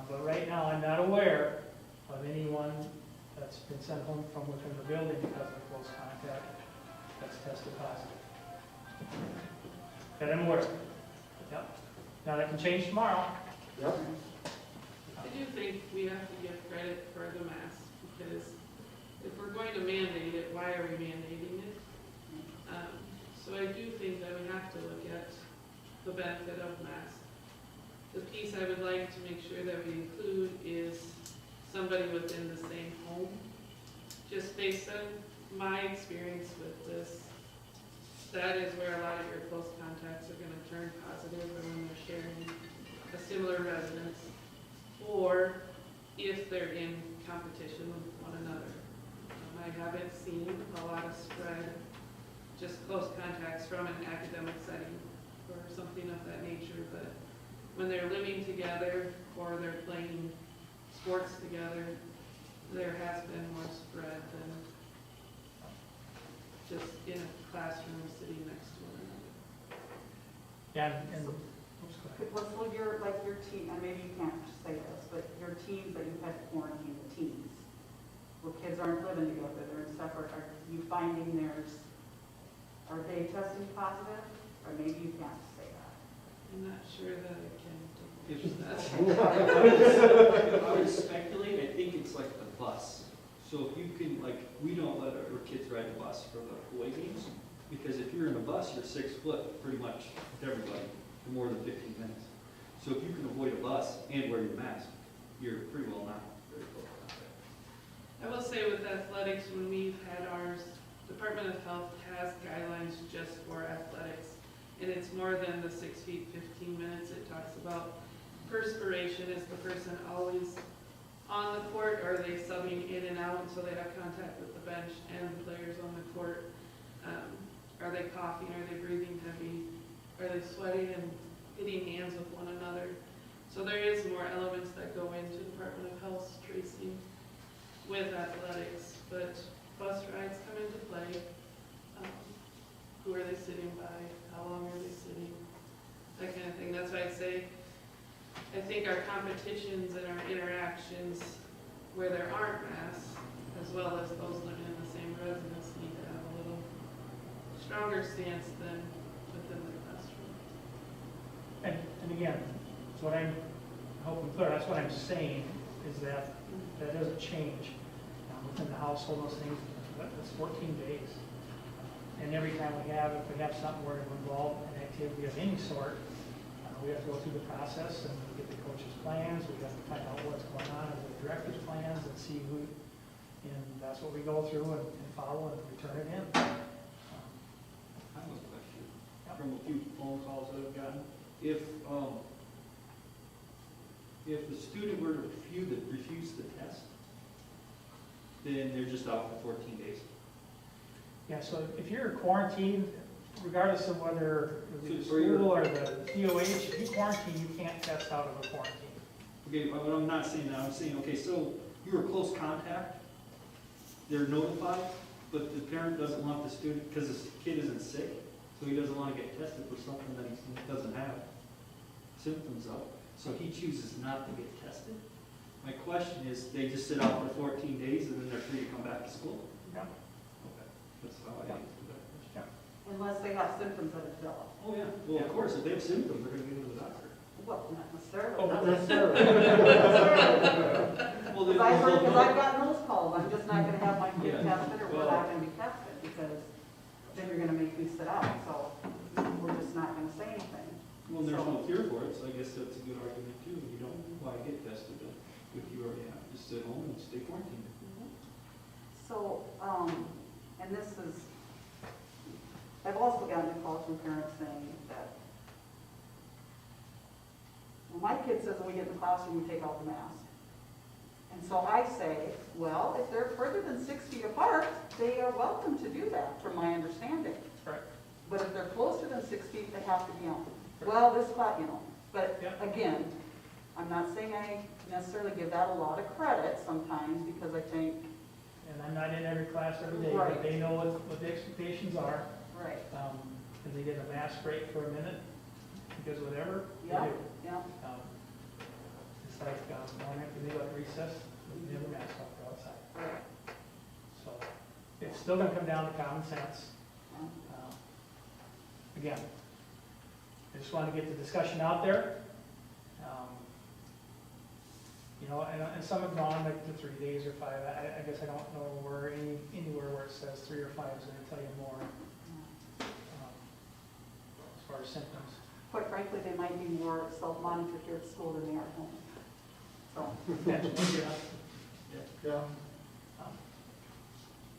Speaker 1: But right now, I'm not aware of anyone that's been sent home from within the building because of close contact that's tested positive. That I'm aware of. Yep. Now, that can change tomorrow.
Speaker 2: Yep.
Speaker 7: I do think we have to give credit for the mask, because if we're going to mandate it, why are we mandating it? So I do think that we have to look at the benefit of masks. The piece I would like to make sure that we include is somebody within the same home. Just based on my experience with this, that is where a lot of your close contacts are gonna turn positive when they're sharing a similar residence, or if they're in competition with one another. I haven't seen a lot of spread, just close contacts from an academic setting or something of that nature, but when they're living together or they're playing sports together, there has been more spread than just in a classroom sitting next to one another.
Speaker 1: Yeah, and oops, go ahead.
Speaker 5: Well, so your team, and maybe you can't say this, but your teams that you've had to quarantine, the teams, where kids aren't living together, they're in separate, are you finding are they testing positive? Or maybe you can't say that.
Speaker 7: I'm not sure that I can
Speaker 4: If-
Speaker 7: do that.
Speaker 4: I would speculate, I think it's like the bus. So if you can, like, we don't let our kids ride the bus for the away games, because if you're in a bus, you're 6 foot pretty much with everybody for more than 15 minutes. So if you can avoid a bus and wear your mask, you're pretty well not very close contact.
Speaker 7: I will say with athletics, when we've had ours, Department of Health has guidelines just for athletics, and it's more than the 6 feet, 15 minutes. It talks about perspiration. Is the person always on the court, or are they subbing in and out, so they have contact with the bench and the players on the court? they coughing? Are they breathing heavy? Are they sweating and hitting hands with one another? So there is more elements that go into Department of Health's tracing with athletics, but bus rides come into play. Who are they sitting by? How long are they sitting? That kind of thing. That's why I say, I think our competitions and our interactions where there aren't masks, as well as those living in the same residence, need to have a little stronger stance than within the classroom.
Speaker 1: And again, that's what I'm hoping clear, that's what I'm saying, is that that doesn't change. Within the household, those things, that's 14 days. And every time if we have something where we're involved in activity of any sort, we have to go through the process and get the coach's plans, we have to find out what's going on with the director's plans and see who, and that's what we go through and follow and return it in.
Speaker 4: I have a question from a few phone calls that I've gotten. If the student were to refuse the test, then they're just out for 14 days.
Speaker 1: Yeah, so if you're quarantined, regardless of whether the
Speaker 4: So for your-
Speaker 1: school or the DOH, if you quarantine, you can't test out of a quarantine.
Speaker 4: Okay, but I'm not saying that, I'm saying, okay, so you were close contact, they're notified, but the parent doesn't want the student, because the kid isn't sick, so he doesn't want to get tested for something that he doesn't have symptoms of, so he chooses not to get tested. My question is, they just sit out for 14 days and then they're free to come back to school?
Speaker 1: Yeah.
Speaker 4: Okay, that's how I answer that question.
Speaker 5: Unless they have symptoms that develop.
Speaker 4: Oh, yeah, well, of course, if they have symptoms, they're gonna go to the doctor.
Speaker 5: Well, not necessarily.
Speaker 1: Oh,
Speaker 2: Not necessarily.
Speaker 4: Well,
Speaker 5: Because I've heard, because I've gotten those calls, I'm just not gonna have my kid
Speaker 4: Yeah.
Speaker 5: tested, or we're not gonna be tested, because then you're gonna make me sit out, so we're just not gonna say anything.
Speaker 4: Well, there's no cure for it, so I guess that's a good argument too. You don't want to get tested if you already have. Just sit home and stay quarantined.
Speaker 5: So, and this is, I've also gotten a call from parents saying that, well, my kid says when we get in the classroom, we take off the mask. And so I say, well, if they're further than 6 feet apart, they are welcome to do that, from my understanding.
Speaker 1: Right.
Speaker 5: But if they're closer than 6 feet, they have to be on. Well, this class, but
Speaker 1: Yeah.
Speaker 5: again, I'm not saying I necessarily give that a lot of credit sometimes, because I think,
Speaker 1: And I'm not in every class every day,
Speaker 5: Right.
Speaker 1: but they know what the expectations are.
Speaker 5: right,
Speaker 1: And they get a mask break for a minute, because whatever they
Speaker 5: yeah,
Speaker 1: do.
Speaker 5: yeah.
Speaker 1: It's like, one after they go at recess, they never mask up outside.
Speaker 5: Right.
Speaker 1: So, it's still gonna come down to common sense.
Speaker 5: Yeah.
Speaker 1: Again, I just wanted to get the discussion out there. And some have gone like to 3 days or 5. I guess I don't know anywhere where it says 3 or 5 is gonna tell you more, as far as symptoms.
Speaker 5: Quite frankly, they might be more self-monitored here at school than they are at home. So,
Speaker 2: Yeah.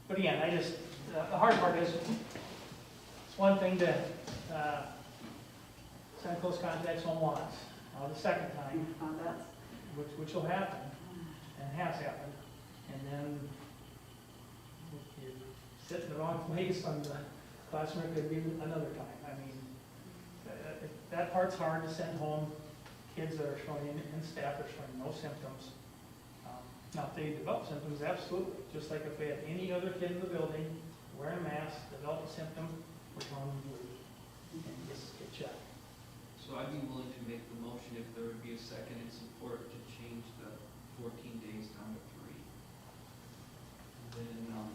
Speaker 1: But again, the hard part is, it's one thing to send close contacts home once. Now the second time,
Speaker 5: that's,
Speaker 1: which will happen, and has happened, and then if you sit in the wrong place on the classroom, it could be another time. I mean, that part's hard to send home kids that are showing, and staff are showing no symptoms. Now, if they develop symptoms, absolutely, just like if we had any other kid in the building wearing a mask, develop a symptom, we're telling them to leave and just get checked.
Speaker 9: So I'd be willing to make the motion if there would be a second in support to change the 14 days down to 3. And then,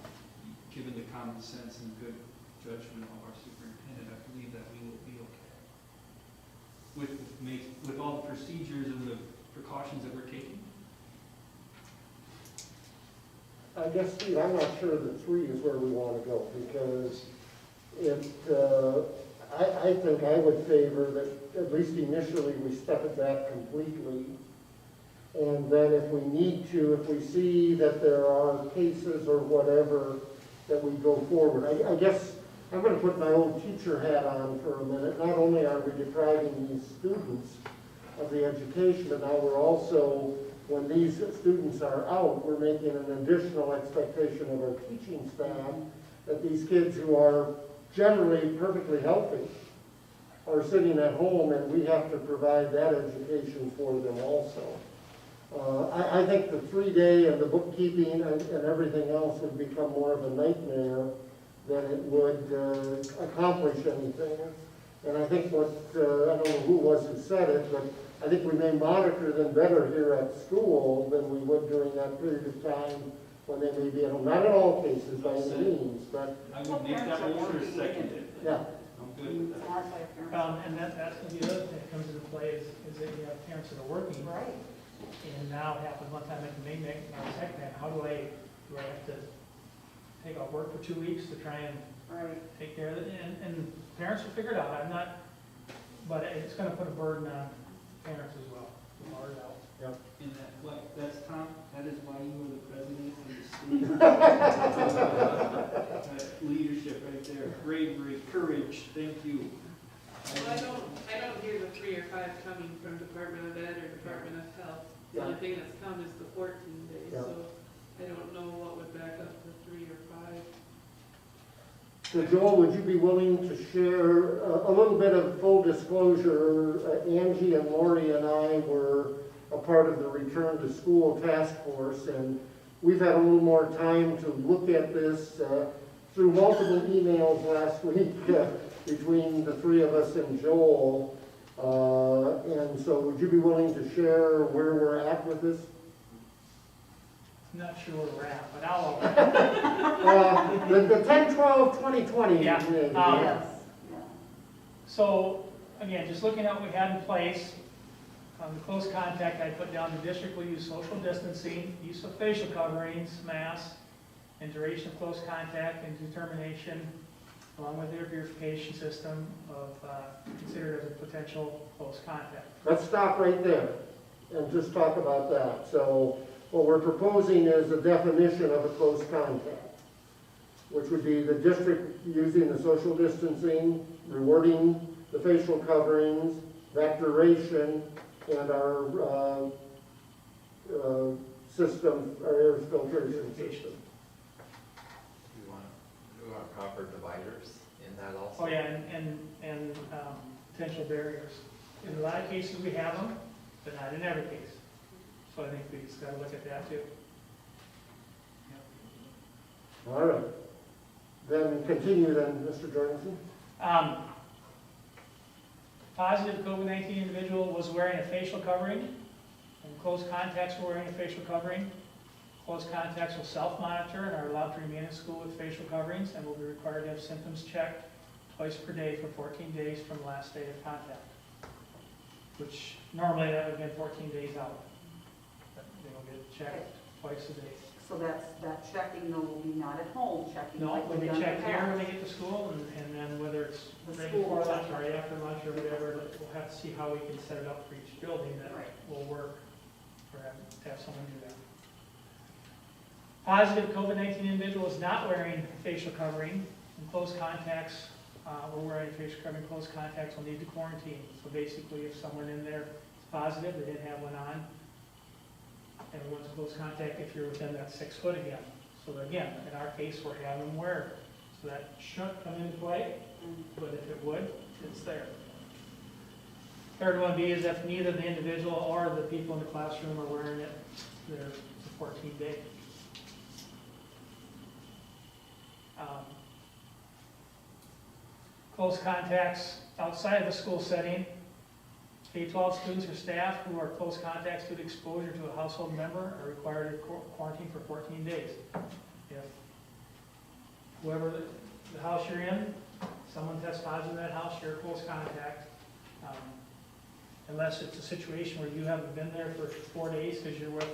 Speaker 9: given the common sense and good judgment of our superintendent, I believe that we will be okay.
Speaker 4: With all the procedures and the precautions that we're taking?
Speaker 2: I guess, Steve, I'm not sure that 3 is where we want to go, because I think I would favor that, at least initially, we step it back completely. And then if we need to, if we see that there are cases or whatever, that we go forward. I guess I'm going to put my old teacher hat on for a minute. Not only are we depriving these students of the education, but now we're also, when these students are out, we're making an additional expectation of our teaching staff that these kids who are generally perfectly healthy are sitting at home, and we have to provide that education for them also. I think the 3-day and the bookkeeping and everything else would become more of a nightmare than it would accomplish anything. And I think what, I don't know who it was who said it, but I think we may monitor them better here at school than we would during that period of time when they may be at home. Not in all cases by any means, but
Speaker 4: I would make that motion or second it.
Speaker 2: yeah.
Speaker 4: I'm good with that.
Speaker 5: Smart by parents.
Speaker 1: And that's the other thing that comes into play is that you have parents that are working.
Speaker 5: Right.
Speaker 1: And now it happened one time at the main, now the second time, how do I have to take off work for 2 weeks to try and
Speaker 5: Right.
Speaker 1: take care of it? And parents will figure it out, I'm not, but it's gonna put a burden on parents as well, to hard out.
Speaker 4: And that's Tom, that is why you are the president of the state. Leadership right there, bravery, courage, thank you.
Speaker 7: Well, I don't hear the 3 or 5 coming from Department of Ed or Department of Health. The only thing that's come is the 14 days,
Speaker 2: Yeah.
Speaker 7: so I don't know what would back up the 3 or 5.
Speaker 2: So Joel, would you be willing to share a little bit of full disclosure? Angie and Lori and I were a part of the Return to School Task Force, and we've had a little more time to look at this through multiple emails last week between the 3 of us and Joel. And so would you be willing to share where we're at with this?
Speaker 1: I'm not sure where we're at, but I'll,
Speaker 2: The 10/12/2020.
Speaker 1: Yeah.
Speaker 5: Yes. Yeah.
Speaker 1: so, again, just looking at what we had in place, the close contact, I put down the district will use social distancing, use of facial coverings, masks, and duration of close contact and determination, along with their verification system of considered as a potential close contact.
Speaker 2: Let's stop right there and just talk about that. So what we're proposing is a definition of a close contact, which would be the district using the social distancing, rewarding the facial coverings, that duration, and our system, our air filtration system.
Speaker 3: We want proper dividers in that also.
Speaker 1: Oh, yeah, and potential barriers. In a lot of cases, we have them, but not in every case. So I think we just gotta look at that too.
Speaker 2: All right. Then continue then, Mr. Jorgensen.
Speaker 1: Positive COVID-19 individual was wearing a facial covering, and close contacts were wearing a facial covering. Close contacts will self-monitor and are allowed to remain in school with facial coverings and will be required to have symptoms checked twice per day for 14 days from the last day of contact, which normally that would have been 14 days out. But they will get checked twice a day.
Speaker 5: So that checking though will be not at home checking.
Speaker 1: No,
Speaker 5: like
Speaker 1: when
Speaker 5: we've
Speaker 1: they
Speaker 5: done in
Speaker 1: check
Speaker 5: the
Speaker 1: here when they
Speaker 5: past.
Speaker 1: get to school, and then whether it's
Speaker 5: The
Speaker 1: right
Speaker 5: school
Speaker 1: before lunch
Speaker 5: check.
Speaker 1: or after lunch or whatever, we'll have to see how we can set it up for each building that
Speaker 5: Right.
Speaker 1: will work, or have someone do that. Positive COVID-19 individual is not wearing facial covering, and close contacts, were wearing facial covering, close contacts will need to quarantine. So basically, if someone in there is positive, they didn't have one on, everyone's in close contact if you're within that 6 foot again. So again, in our case, we're having them wear it. So that shouldn't come into play, but if it would, it's there. Third one B is if neither the individual or the people in the classroom are wearing it, there's a 14 day. Close contacts outside of the school setting. K-12 students or staff who are close contacts due to exposure to a household member are required to quarantine for 14 days. If whoever the house you're in, someone tests positive in that house, you're a close contact. Unless it's a situation where you haven't been there for 4 days because you're with,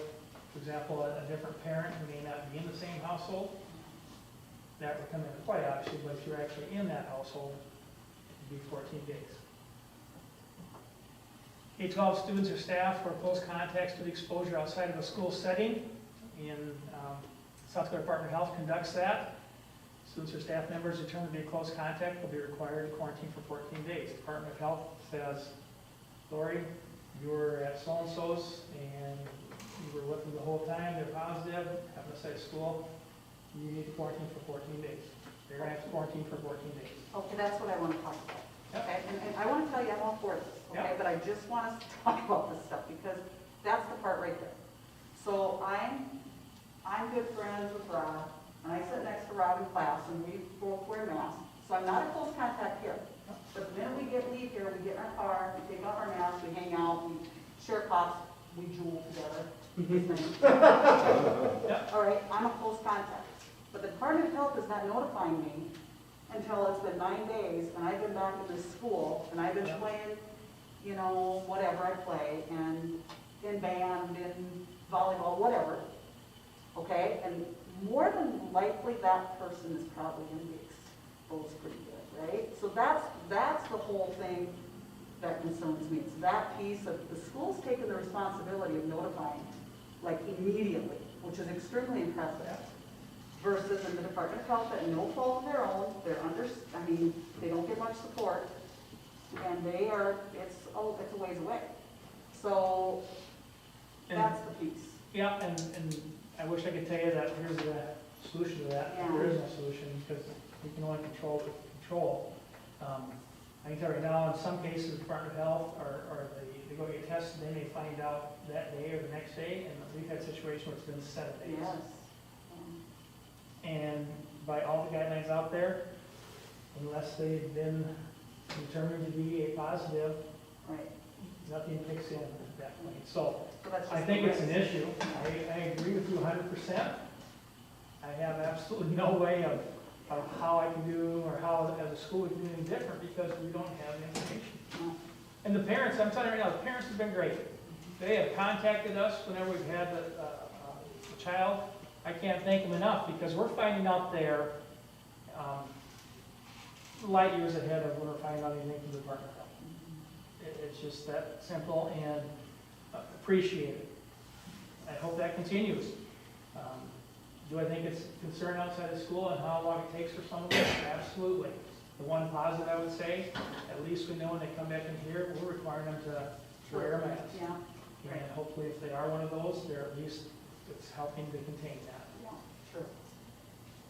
Speaker 1: for example, a different parent who may not be in the same household, that would come into play, obviously, but if you're actually in that household, it'd be 14 days. K-12 students or staff who are close contacts to the exposure outside of a school setting, and South Dakota Department of Health conducts that. Students or staff members determined to be a close contact will be required to quarantine for 14 days. Department of Health says, Lori, you were at so-and-so's and you were with them the whole time, they're positive, having us at school, you need to quarantine for 14 days. They're gonna have to quarantine for 14 days.
Speaker 5: Okay, that's what I want to talk about.
Speaker 1: Yep.
Speaker 5: Okay, and I want to tell you, I'm all for this, okay?
Speaker 1: Yep.
Speaker 5: But I just want us to talk about this stuff because that's the part right there. So I'm good friends with Rob, and I sit next to Rob in class, and we both wear masks. So I'm not a close contact here. But the minute we leave here, we get in our car, we take off our masks, we hang out, we share pops, we jewel together. All right, I'm a close contact. But the Department of Health is not notifying me until it's been 9 days, and I've been back in this school, and I've been playing, you know, whatever I play, and in band, in volleyball, whatever. Okay, and more than likely, that person is probably gonna be exposed pretty good, right? So that's the whole thing that concerns me. It's that piece of, the school's taking the responsibility of notifying, like immediately, which is extremely impressive. Versus in the Department of Health, at no fault of their own, they're they don't get much support, and it's a ways away. So, that's the piece.
Speaker 1: Yeah, and I wish I could tell you that here's the solution to that.
Speaker 5: Yeah.
Speaker 1: There is no solution, because we can only control what we can control. I can tell you right now, in some cases, the Department of Health, or they go get tested, they may find out that day or the next day, and we've had situations where it's been 7 days.
Speaker 5: Yes.
Speaker 1: And by all the guidelines out there, unless they've been determined to be a positive,
Speaker 5: Right.
Speaker 1: nothing kicks in at that point. So
Speaker 5: So that's
Speaker 1: I
Speaker 5: just
Speaker 1: think
Speaker 5: the
Speaker 1: it's an
Speaker 5: risk.
Speaker 1: issue. I agree with you 100%. I have absolutely no way of how I can do, or how as a school we can do anything different, because we don't have the information.
Speaker 5: No.
Speaker 1: And the parents, I'm telling you right now, the parents have been great. They have contacted us whenever we've had a child. I can't thank them enough, because we're finding out there light years ahead of when we're finding out anything from the Department of Health. It's just that simple, and appreciate it. I hope that continues. Do I think it's a concern outside of school and how long it takes for some of us? Absolutely. The one positive I would say, at least we know when they come back in here, we're requiring them to wear a mask.
Speaker 5: Yeah,
Speaker 1: And hopefully if they are one of those, they're at least, it's helping to contain that.
Speaker 5: yeah, sure.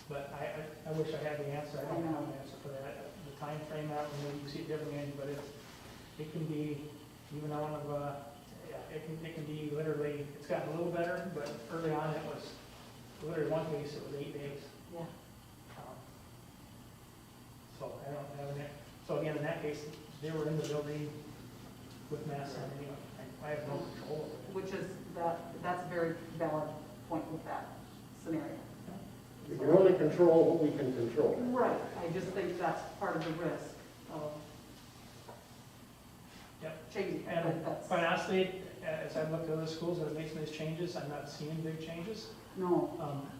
Speaker 1: But I wish I had the answer. I don't have an answer for that. The time frame out, and maybe you see it differently, but it can be, even on one of, it can be literally, it's gotten a little better, but early on it was, literally one case, it was 8 days.
Speaker 5: Yeah.
Speaker 1: So I don't have an, so again, in that case, they were in the building with masks on anyway. I have no control over it.
Speaker 5: Which is, that's a very valid point with that scenario.
Speaker 2: We can only control what we can control.
Speaker 5: Right, I just think that's part of the risk of
Speaker 1: Yep.
Speaker 5: changing.
Speaker 1: And
Speaker 5: But that's,
Speaker 1: quite honestly, as I've looked at other schools that are making these changes, I'm not seeing big changes.
Speaker 5: no,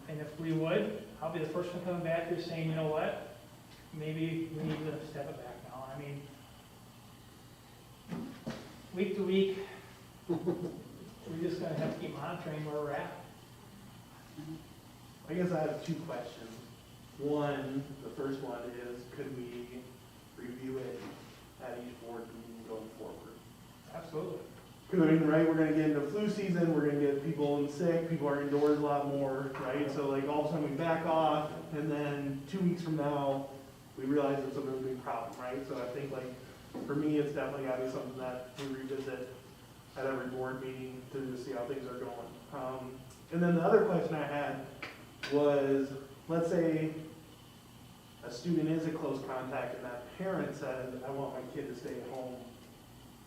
Speaker 1: And if we would, I'll be the first one coming back here saying, you know what, maybe we need to step it back now. I mean, week to week, we're just gonna have to keep monitoring where we're at.
Speaker 8: I guess I have two questions. One, the first one is, could we review it at each board meeting going forward?
Speaker 1: Absolutely.
Speaker 8: Because I mean, right, we're gonna get into flu season, we're gonna get people in sick, people are indoors a lot more, right? So like all of a sudden we back off, and then 2 weeks from now, we realize it's a really big problem, right? So I think like, for me, it's definitely gotta be something that we revisit at every board meeting to just see how things are going. And then the other question I had was, let's say a student is a close contact and that parent said, I want my kid to stay at home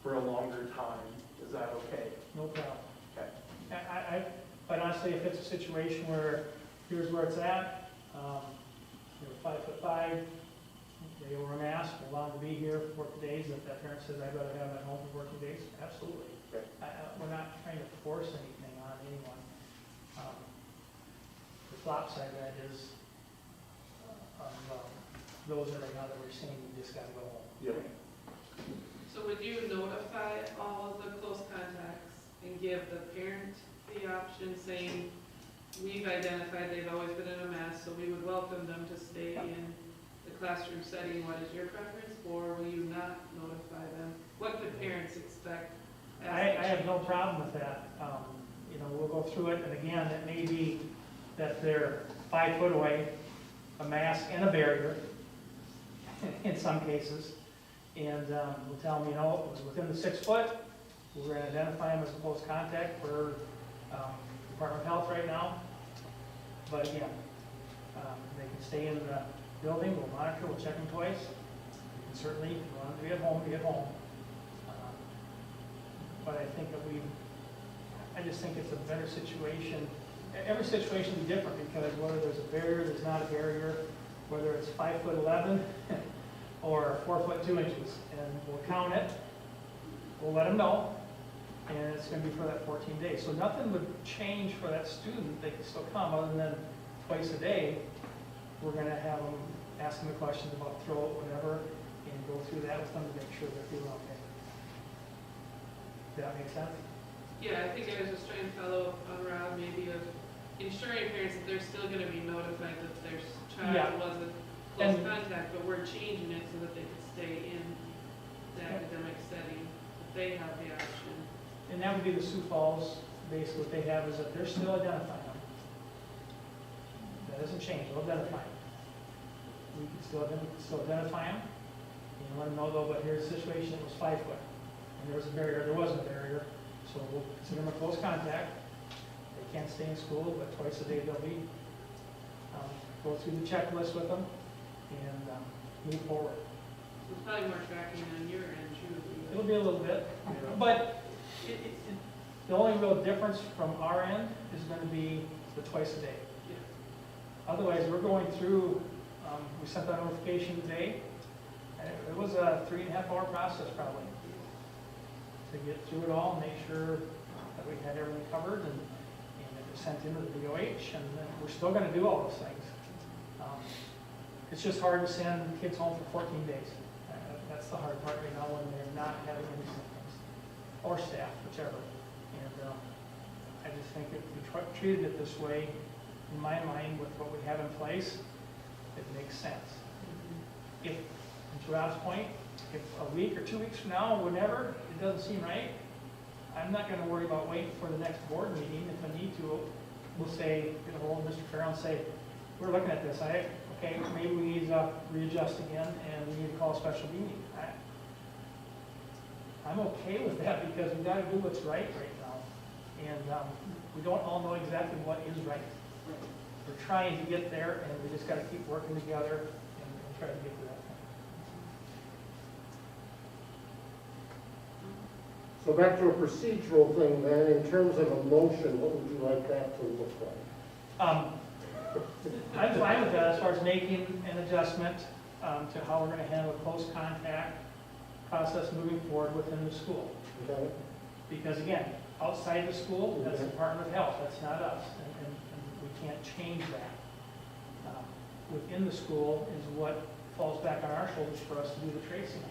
Speaker 8: for a longer time. Is that okay?
Speaker 1: No problem.
Speaker 8: Okay.
Speaker 1: Quite honestly, if it's a situation where, here's where it's at, they're 5'5", they wear a mask, they're allowed to be here for working days, if that parent says, I'd rather have them at home for working days, absolutely.
Speaker 8: Okay.
Speaker 1: We're not trying to force anything on anyone. The flop side of that is, those that are now that we're saying, you just gotta go home.
Speaker 8: Yep.
Speaker 7: So would you notify all of the close contacts and give the parent the option saying, we've identified they've always been in a mask, so we would welcome them to stay in the classroom setting. What is your preference, or will you not notify them? What could parents expect? as
Speaker 1: I
Speaker 7: they
Speaker 1: have no
Speaker 7: change?
Speaker 1: problem with that. We'll go through it, and again, it may be that they're 5 foot away, a mask and a barrier in some cases. And we'll tell them, you know, it was within the 6 foot. We're going to identify them as a close contact for Department of Health right now. But again, they can stay in the building, we'll monitor, we'll check them twice. You can certainly, if you want them to be at home, be at home. But I think that I just think it's a better situation. Every situation will be different because whether there's a barrier, there's not a barrier, whether it's 5'11" or 4'2", and we'll count it, we'll let them know, and it's going to be for that 14 days. So nothing would change for that student. They can still come, other than twice a day, we're going to have them ask them the questions about throat, whatever, and go through that with them to make sure they're feeling okay. Does that make sense?
Speaker 7: Yeah, I think I was just trying to follow up on Rob, maybe of ensuring parents that they're still gonna be notified that their
Speaker 1: Yeah.
Speaker 7: child wasn't close
Speaker 1: And-
Speaker 7: contact, but we're changing it so that they can stay in the academic setting, if they have the option.
Speaker 1: And that would be the Sioux Falls, basically what they have is that they're still identifying them. That doesn't change, they'll identify them. We can still identify them, and let them know though, but here's the situation, it was 5 foot. And there was a barrier, there wasn't a barrier, so we'll consider them a close contact. They can't stay in school, but twice a day they'll be, go through the checklist with them and move forward.
Speaker 7: So it's probably more tracking on your end, too.
Speaker 1: It'll be a little bit, but the only real difference from our end is going to be the twice a day.
Speaker 7: Yeah.
Speaker 1: Otherwise, we're going through, we sent out notification today, and it was a 3.5-hour process probably to get through it all, make sure that we had everything covered, and it was sent into the BOH, and then we're still going to do all those things. It's just hard to send kids home for 14 days. That's the hard part right now when they're not having any symptoms, or staff, whichever. And I just think if we treated it this way, in my mind, with what we have in place, it makes sense. If, to Rob's point, if a week or 2 weeks from now, whenever, it doesn't seem right, I'm not going to worry about waiting for the next board meeting. If I need to, we'll say, get a hold of Mr. Farrell and say, we're looking at this. Okay, maybe we need to readjust again, and we need to call a special meeting. I'm okay with that because we've got to do what's right now. And we don't all know exactly what is right. We're trying to get there, and we just got to keep working together and try to get to that point.
Speaker 2: So back to a procedural thing then, in terms of a motion, what would you like that to look like?
Speaker 1: I'm fine with that as far as making an adjustment to how we're going to handle a close contact process moving forward within the school.
Speaker 2: Okay?
Speaker 1: Because again, outside the school, that's the Department of Health, that's not us, and we can't change that. Within the school is what falls back on our shoulders for us to do the tracing on.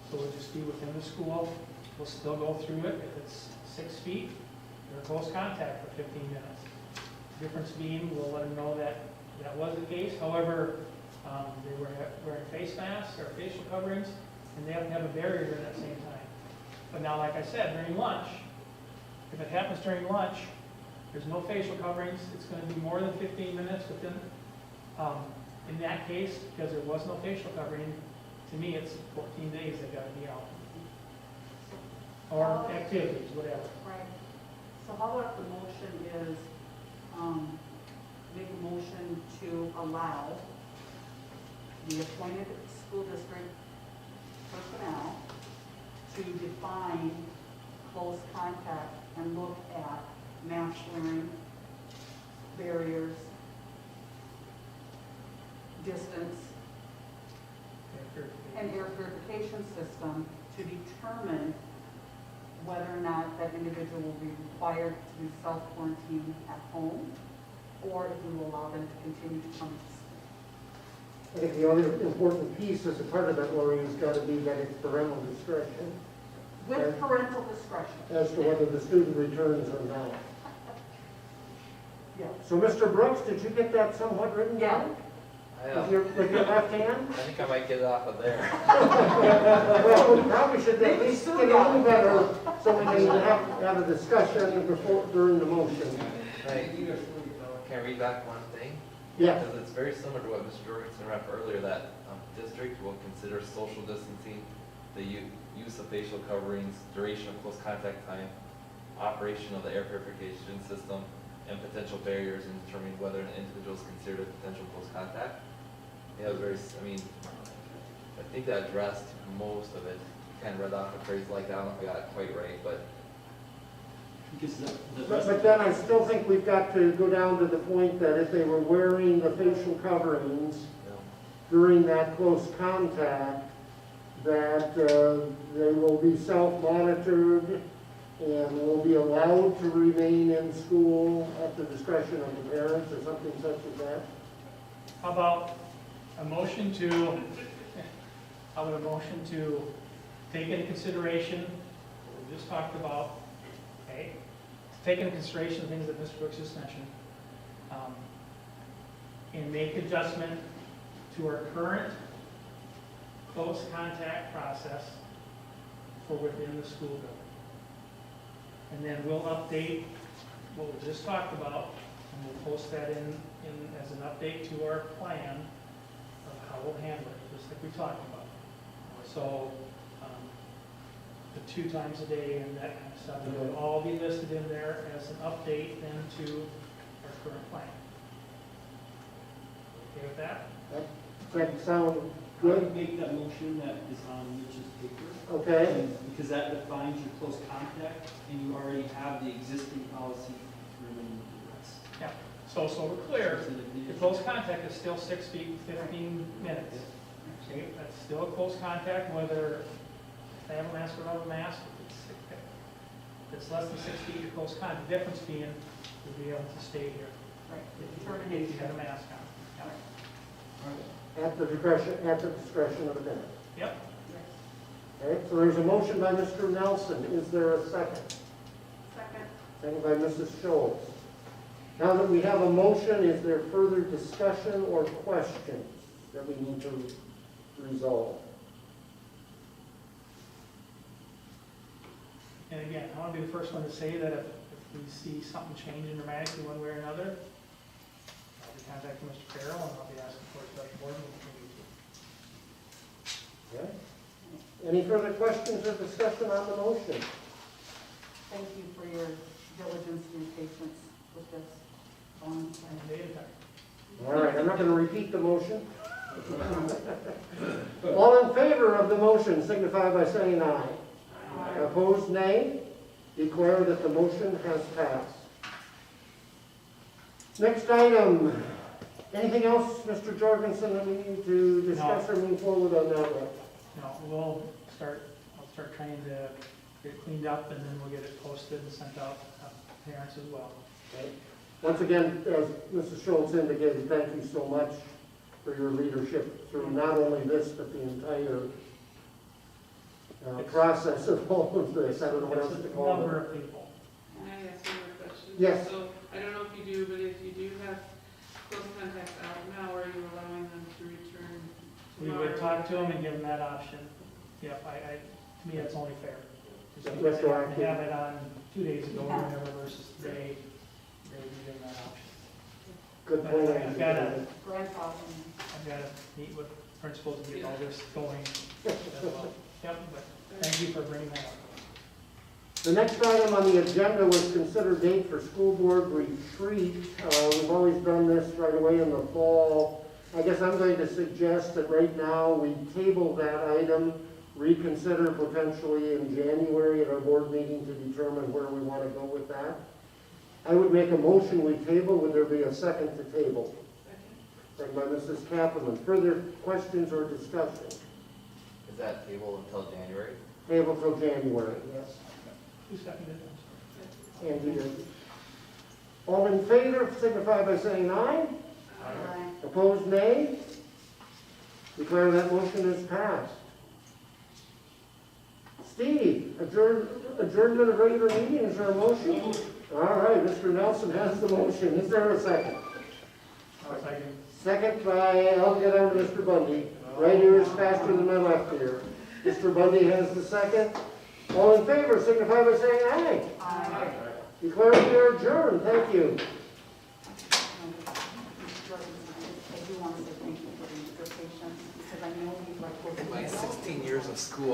Speaker 1: So we'll just be within the school, we'll still go through it. If it's 6 feet, they're close contact for 15 minutes. Difference being, we'll let them know that that was the case. However, they were wearing face masks or facial coverings, and they have to have a barrier during that same time. But now, like I said, during lunch, if it happens during lunch, there's no facial coverings. It's going to be more than 15 minutes within. In that case, because there was no facial covering, to me, it's 14 days they got to be out. Or activities, whatever.
Speaker 5: Right. So how about the motion is, make a motion to allow the appointed school district personnel to define close contact and look at mask wearing, barriers, distance, and air purification system to determine whether or not that individual will be required to self-quarantine at home, or if we will allow them to continue to come to school.
Speaker 2: I think the other important piece as a part of that, Lori, has got to be that it's parental discretion
Speaker 5: With parental discretion.
Speaker 2: as to whether the student returns or not.
Speaker 5: Yeah.
Speaker 2: So, Mr. Brooks, did you get that somewhat written down? With your left hand?
Speaker 3: I think I might get it off of there.
Speaker 2: Well, we probably should at least get a little better so we can have a discussion during the motion.
Speaker 3: Right. Can I read back one thing?
Speaker 2: Yes.
Speaker 3: Because it's very similar to what Mr. Jorgensen read earlier, that district will consider social distancing, the use of facial coverings, duration of close contact time, operation of the air purification system, and potential barriers in determining whether an individual is considered a potential close contact. Yeah, it was very, I mean, I think that addressed most of it. Kind of read off a phrase like that, I don't know if I got it quite right, but
Speaker 4: Because the
Speaker 2: But
Speaker 4: rest
Speaker 2: but
Speaker 4: of
Speaker 2: then I still think we've got to go down to the point that if they were wearing the facial coverings
Speaker 3: you know,
Speaker 2: during that close contact, that they will be self-monitored and will be allowed to remain in school at the discretion of the parents or something such as that.
Speaker 1: How about a motion to, how about a motion to take into consideration what we just talked about, okay? Take into consideration the things that Mr. Brooks just mentioned, and make adjustment to our current close contact process for within the school building. And then we'll update what we just talked about, and we'll post that in as an update to our plan of how we'll handle it, just like we talked about. So, the 2 times a day and that kind of stuff, it will all be listed in there as an update then to our current plan. Okay with that?
Speaker 2: That sound
Speaker 4: I would
Speaker 2: good?
Speaker 4: make that motion that is on Mitch's paper.
Speaker 2: Okay,
Speaker 4: And because that defines your close contact, and you already have the existing policy for the rest.
Speaker 1: Yeah. So we're clear, the close contact is still 6 feet, 15 minutes. Okay, that's still a close contact, whether they have a mask or not have a mask. If it's less than 6 feet, you're close contact. The difference being, you'll be able to stay here
Speaker 5: Right.
Speaker 1: if you have a mask on.
Speaker 2: at the discretion of the parent.
Speaker 1: Yep.
Speaker 2: Okay, so there's a motion by Mr. Nelson. Is there a second?
Speaker 5: Second.
Speaker 2: Second by Mrs. Schultz. Now that we have a motion, is there further discussion or questions that we need to resolve?
Speaker 1: And again, I want to be the first one to say that if we see something changing dramatically one way or another, I'll be contacting Mr. Carroll and I'll be asking for a special board meeting.
Speaker 2: Okay. Any further questions or discussion on the motion?
Speaker 5: Thank you for your diligence and your patience with this.
Speaker 1: And day and time.
Speaker 2: All right, I'm not going to repeat the motion. All in favor of the motion signify by saying aye. Opposed, nay. Declare that the motion has passed. Next item. Anything else, Mr. Jorgensen, that we need to discuss or move forward on that one?
Speaker 1: No, I'll start trying to get it cleaned up and then we'll get it posted and sent out to parents as well.
Speaker 2: Okay. Once again, as Mrs. Schultz indicated, thank you so much for your leadership through not only this, but the entire process of all of this. I don't know what else to
Speaker 1: It's a
Speaker 2: call
Speaker 1: number
Speaker 2: it.
Speaker 1: of people.
Speaker 7: Can I ask one more question?
Speaker 2: Yes.
Speaker 7: So, I don't know if you do, but if you do have close contacts out now, are you allowing them to return
Speaker 1: We
Speaker 7: tomorrow?
Speaker 1: would talk to them and give them that option. Yep, to me, that's only fair. Just
Speaker 2: Yeah,
Speaker 1: because they have
Speaker 2: retroactive.
Speaker 1: to have it on 2 days ago or
Speaker 5: Yeah.
Speaker 1: whatever versus today, they would be given that option.
Speaker 2: Good
Speaker 1: But
Speaker 2: point.
Speaker 1: I've got to,
Speaker 5: Grandfather.
Speaker 1: I've got to meet with principals and get all this going as well. Yep, but thank you for bringing that up.
Speaker 2: The next item on the agenda was consider date for school board retreat. We've always done this right away in the fall. I guess I'm going to suggest that right now we table that item, reconsider potentially in January at our board meeting to determine where we want to go with that. I would make a motion we table. Would there be a second to table? Second by Mrs. Kaplan. Further questions or discussion?
Speaker 3: is that table until January?
Speaker 2: Table till January, yes.
Speaker 1: Who seconded it?
Speaker 2: Andy did. All in favor signify by saying aye.
Speaker 5: Aye.
Speaker 2: Opposed, nay. Declare that motion is passed. Steve, adjournment of regular meeting, is there a motion? All right, Mr. Nelson has the motion. Is there a second?
Speaker 1: Second.
Speaker 2: Second by, I'll get over to Mr. Bundy. Right ear is faster than my left ear. Mr. Bundy has the second. All in favor signify by saying aye.
Speaker 5: Aye.
Speaker 2: Declare we are adjourned. Thank you.
Speaker 5: Jorgensen. your patients, because I know these like.
Speaker 3: In my 16 years of school,